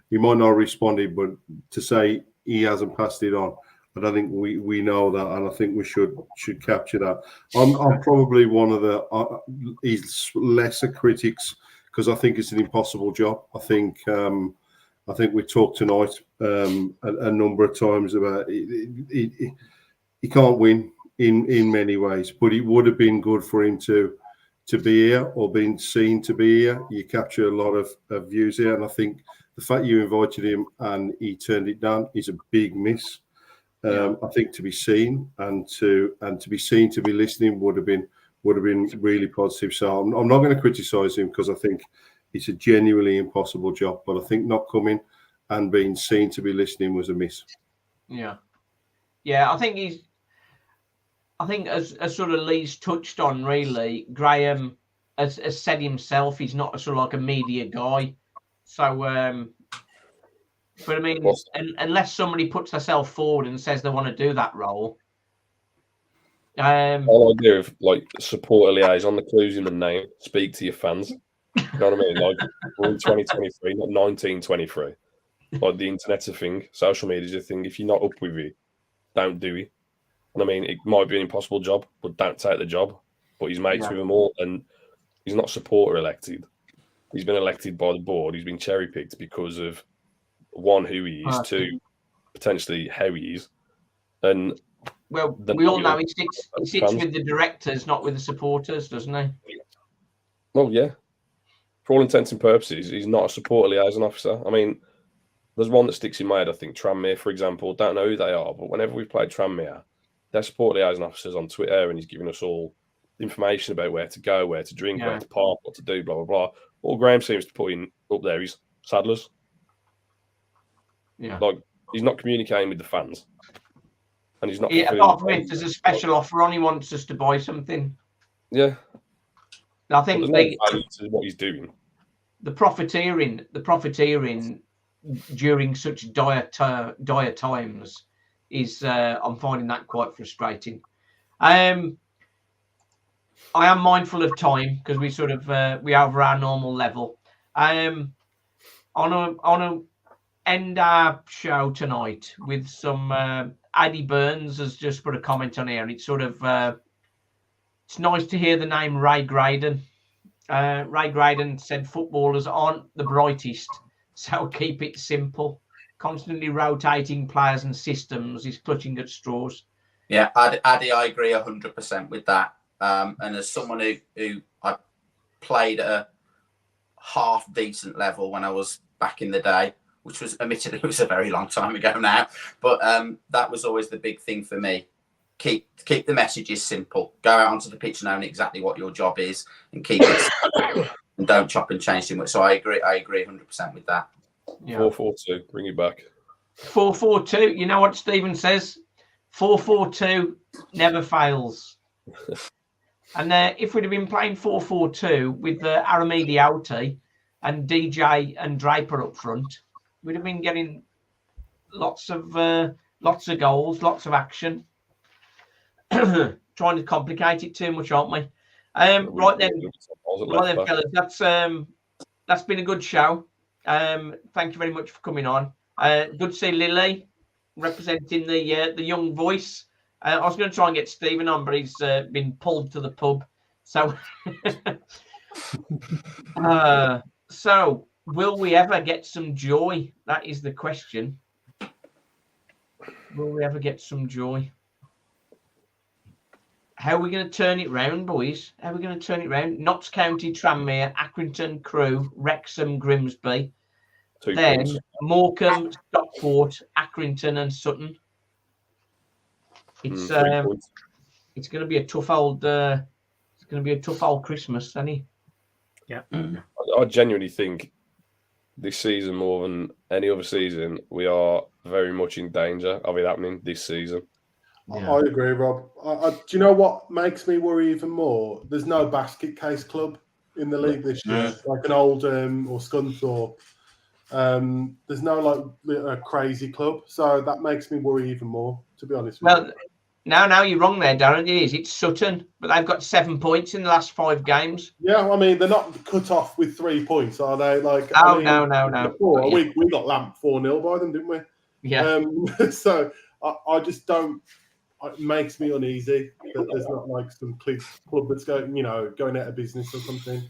S7: He might not have responded, but to say he hasn't passed it on, I don't think we know that, and I think we should capture that. I'm probably one of the his lesser critics because I think it's an impossible job. I think we talked tonight a number of times about he can't win in many ways, but it would have been good for him to be here or been seen to be here. You capture a lot of views here, and I think the fact you invited him and he turned it down is a big miss. I think to be seen and to be seen to be listening would have been really positive. So I'm not going to criticise him because I think it's a genuinely impossible job. But I think not coming and being seen to be listening was a miss.
S1: Yeah. I think as sort of Lee's touched on, really, Graham has said himself he's not a sort of like a media guy. So, but I mean, unless somebody puts themselves forward and says they want to do that role.
S2: All I do is like support a liaison, the clues in the name, speak to your fans. You know what I mean? Like we're in 2023, not 1923. Like the internet's a thing, social media's a thing. If you're not up with it, don't do it. And I mean, it might be an impossible job, but don't take the job. But he's mates with them all, and he's not supporter elected. He's been elected by the board. He's been cherry picked because of one, who he is, two, potentially how he is, and
S1: well, we all know he sits with the directors, not with the supporters, doesn't he?
S2: Well, yeah. For all intents and purposes, he's not a supporter liaison officer. I mean, there's one that sticks in my head. I think Tranmere, for example, don't know who they are, but whenever we've played Tranmere, they're supporter liaison officers on Twitter, and he's giving us all information about where to go, where to drink, where to park, what to do, blah blah blah. All Graham seems to put in up there is Saddlers.
S1: Yeah,
S2: like he's not communicating with the fans, and he's not.
S1: Apart from it, there's a special offer on. He wants us to buy something.
S2: Yeah,
S1: I think
S2: there's no value to what he's doing.
S1: the profiteering during such dire times is I'm finding that quite frustrating. I am mindful of time because we sort of we over our normal level. On a end our show tonight with some Addy Burns has just put a comment on here, and it's sort of it's nice to hear the name Ray Graydon. Ray Graydon said footballers aren't the brightest, so keep it simple. Constantly rotating players and systems is clutching at straws.
S4: Yeah, Addy, I agree 100% with that. And as someone who I played at a half decent level when I was back in the day, which was admittedly it was a very long time ago now, but that was always the big thing for me. Keep the messages simple. Go out onto the pitch knowing exactly what your job is, and keep it simple, and don't chop and change too much. So I agree 100% with that.
S2: Yeah. 4-4-2, bring it back.
S1: 4-4-2. You know what Stephen says? 4-4-2 never fails. And if we'd have been playing 4-4-2 with Aramidi Auti and DJ and Draper up front, we'd have been getting lots of goals, lots of action. Trying to complicate it too much, aren't we? Right then, fellas, that's been a good show. Thank you very much for coming on. Good to see Lily representing the young voice. I was going to try and get Stephen on, but he's been pulled to the pub. So, so will we ever get some joy? That is the question. Will we ever get some joy? How are we going to turn it round, boys? How are we going to turn it round? Notts County, Tranmere, Accrington, Crewe, Wrexham, Grimsby.
S2: 2
S1: then
S2: points.
S1: Morecambe, Stockport, Accrington, and Sutton. It's
S2: 3 points.
S1: It's going to be a tough old. It's going to be a tough old Christmas, isn't it?
S5: Yeah.
S2: I genuinely think this season, more than any other season, we are very much in danger of it happening this season.
S3: Yeah. I agree, Rob. Do you know what makes me worry even more? There's no basket case club in the league this year, like an Oldham or Scunthorpe. There's no a crazy club, so that makes me worry even more, to be honest with you.
S1: Now you're wrong there, Darren. It is. It's Sutton, but they've got 7 points in the last 5 games.
S3: Yeah, I mean, they're not cut off with 3 points, are they?
S1: No.
S3: Before, we got lamped 4-0 by them, didn't we?
S1: Yeah.
S3: So I just don't. It makes me uneasy that there's not some club that's going out of business or something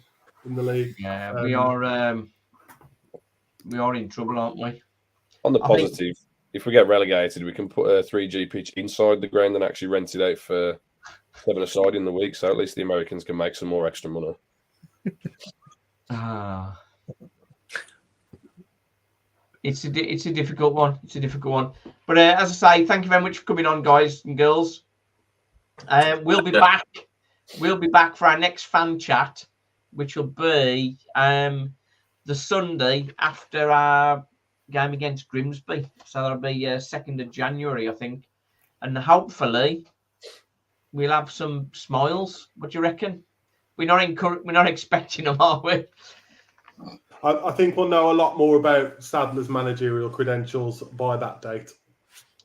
S3: in the league.
S1: Yeah, we are in trouble, aren't we?
S2: On the positive, if we get relegated, we can put a 3G pitch inside the ground and actually rent it out for 7-a-side in the week. So at least the Americans can make some more extra money.
S1: It's a difficult one. It's a difficult one. But as I say, thank you very much for coming on, guys and girls. We'll be back. We'll be back for our next fan chat, which will be the Sunday after our game against Grimsby. So that'll be 2nd of January, I think. And hopefully we'll have some smiles. What do you reckon? We're not expecting them, are we?
S3: I think we'll know a lot more about Sadler's managerial credentials by that date.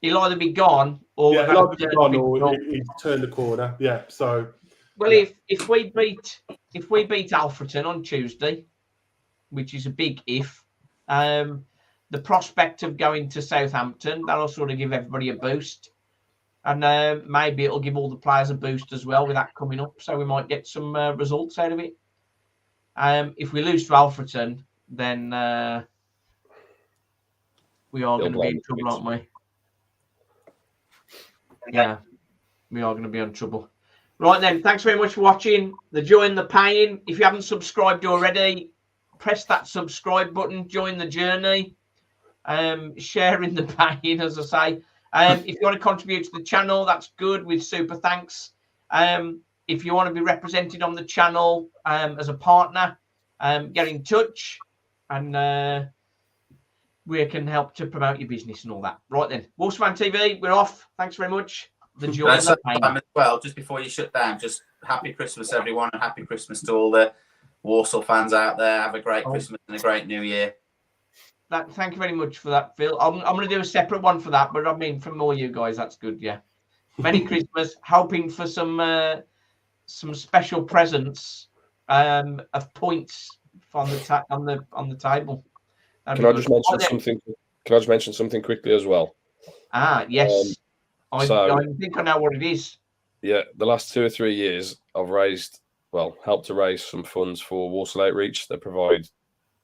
S1: He'll either be gone or
S3: he'll either be gone or he's turned the corner. Yeah. So
S1: if we beat Alfreton on Tuesday, which is a big if, the prospect of going to Southampton, that'll sort of give everybody a boost. And maybe it'll give all the players a boost as well with that coming up. So we might get some results out of it. If we lose to Alfreton, then we are going to be in trouble, aren't we? Yeah, we are going to be in trouble. Right then, thanks very much for watching. The Joy and the Pain. If you haven't subscribed already, press that subscribe button. Join the journey. Sharing the pain, as I say. If you want to contribute to the channel, that's good with super thanks. If you want to be represented on the channel as a partner, get in touch and we can help to promote your business and all that. Right then, Walsall Fan TV, we're off. Thanks very much. The Joy and the Pain.
S4: As well, just before you shut down, just happy Christmas, everyone, and happy Christmas to all the Walsall fans out there, have a great Christmas and a great New Year.
S1: Thank you very much for that, Phil. I'm going to do a separate one for that, but I mean, from all you guys, that's good. Yeah. Merry Christmas. Hoping for some special presents of points on the table.
S2: Can I just mention something? Can I just mention something quickly as well?
S1: Yes. I think I know what it is.
S2: Yeah, the last 2 or 3 years, I've helped to raise some funds for Walsall Outreach. They provide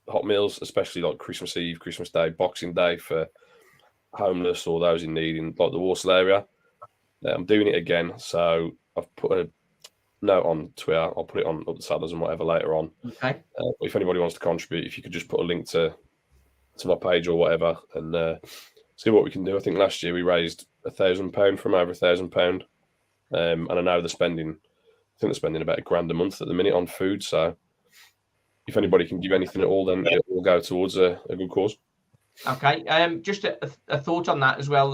S2: hot meals, especially like Christmas Eve, Christmas Day, Boxing Day for homeless or those in need in like the Walsall area. I'm doing it again, so I've put a note on Twitter. I'll put it on Up the Saddlers and whatever later on.
S1: Okay.
S2: If anybody wants to contribute, if you could just put a link to my page or whatever and see what we can do. I think last year we raised £1,000 from over £1,000, and I know they're spending about £1,000 a month at the minute on food. So if anybody can give anything at all, then it will go towards a good cause.
S1: Okay. Just a thought on that as well.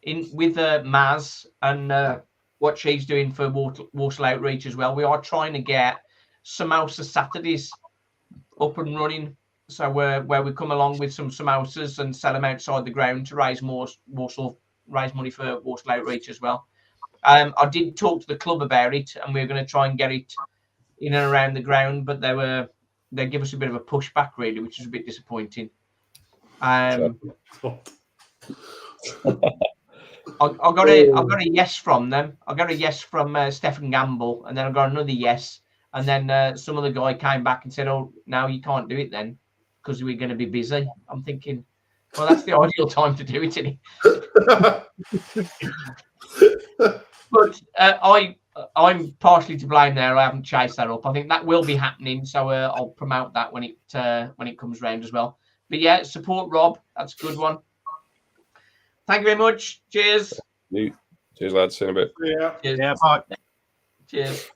S1: With Maz and what she's doing for Walsall Outreach as well, we are trying to get Samosa Saturdays up and running. So where we come along with some samosas and sell them outside the ground to raise money for Walsall Outreach as well. I did talk to the club about it, and we were going to try and get it in and around the ground, but they give us a bit of a pushback really, which is a bit disappointing. I got a yes from them. I got a yes from Stephen Gamble, and then I got another yes, and then some other guy came back and said, "Oh, no, you can't do it then because we're going to be busy." I'm thinking, well, that's the ideal time to do it, isn't it? But I'm partially to blame there. I haven't chased that up. I think that will be happening, so I'll promote that when it comes round as well. But yeah, support Rob. That's a good one. Thank you very much. Cheers.
S2: Cheers, lads. See you in a bit.
S3: Yeah.
S1: Cheers.
S5: Yeah, bye.
S1: Cheers.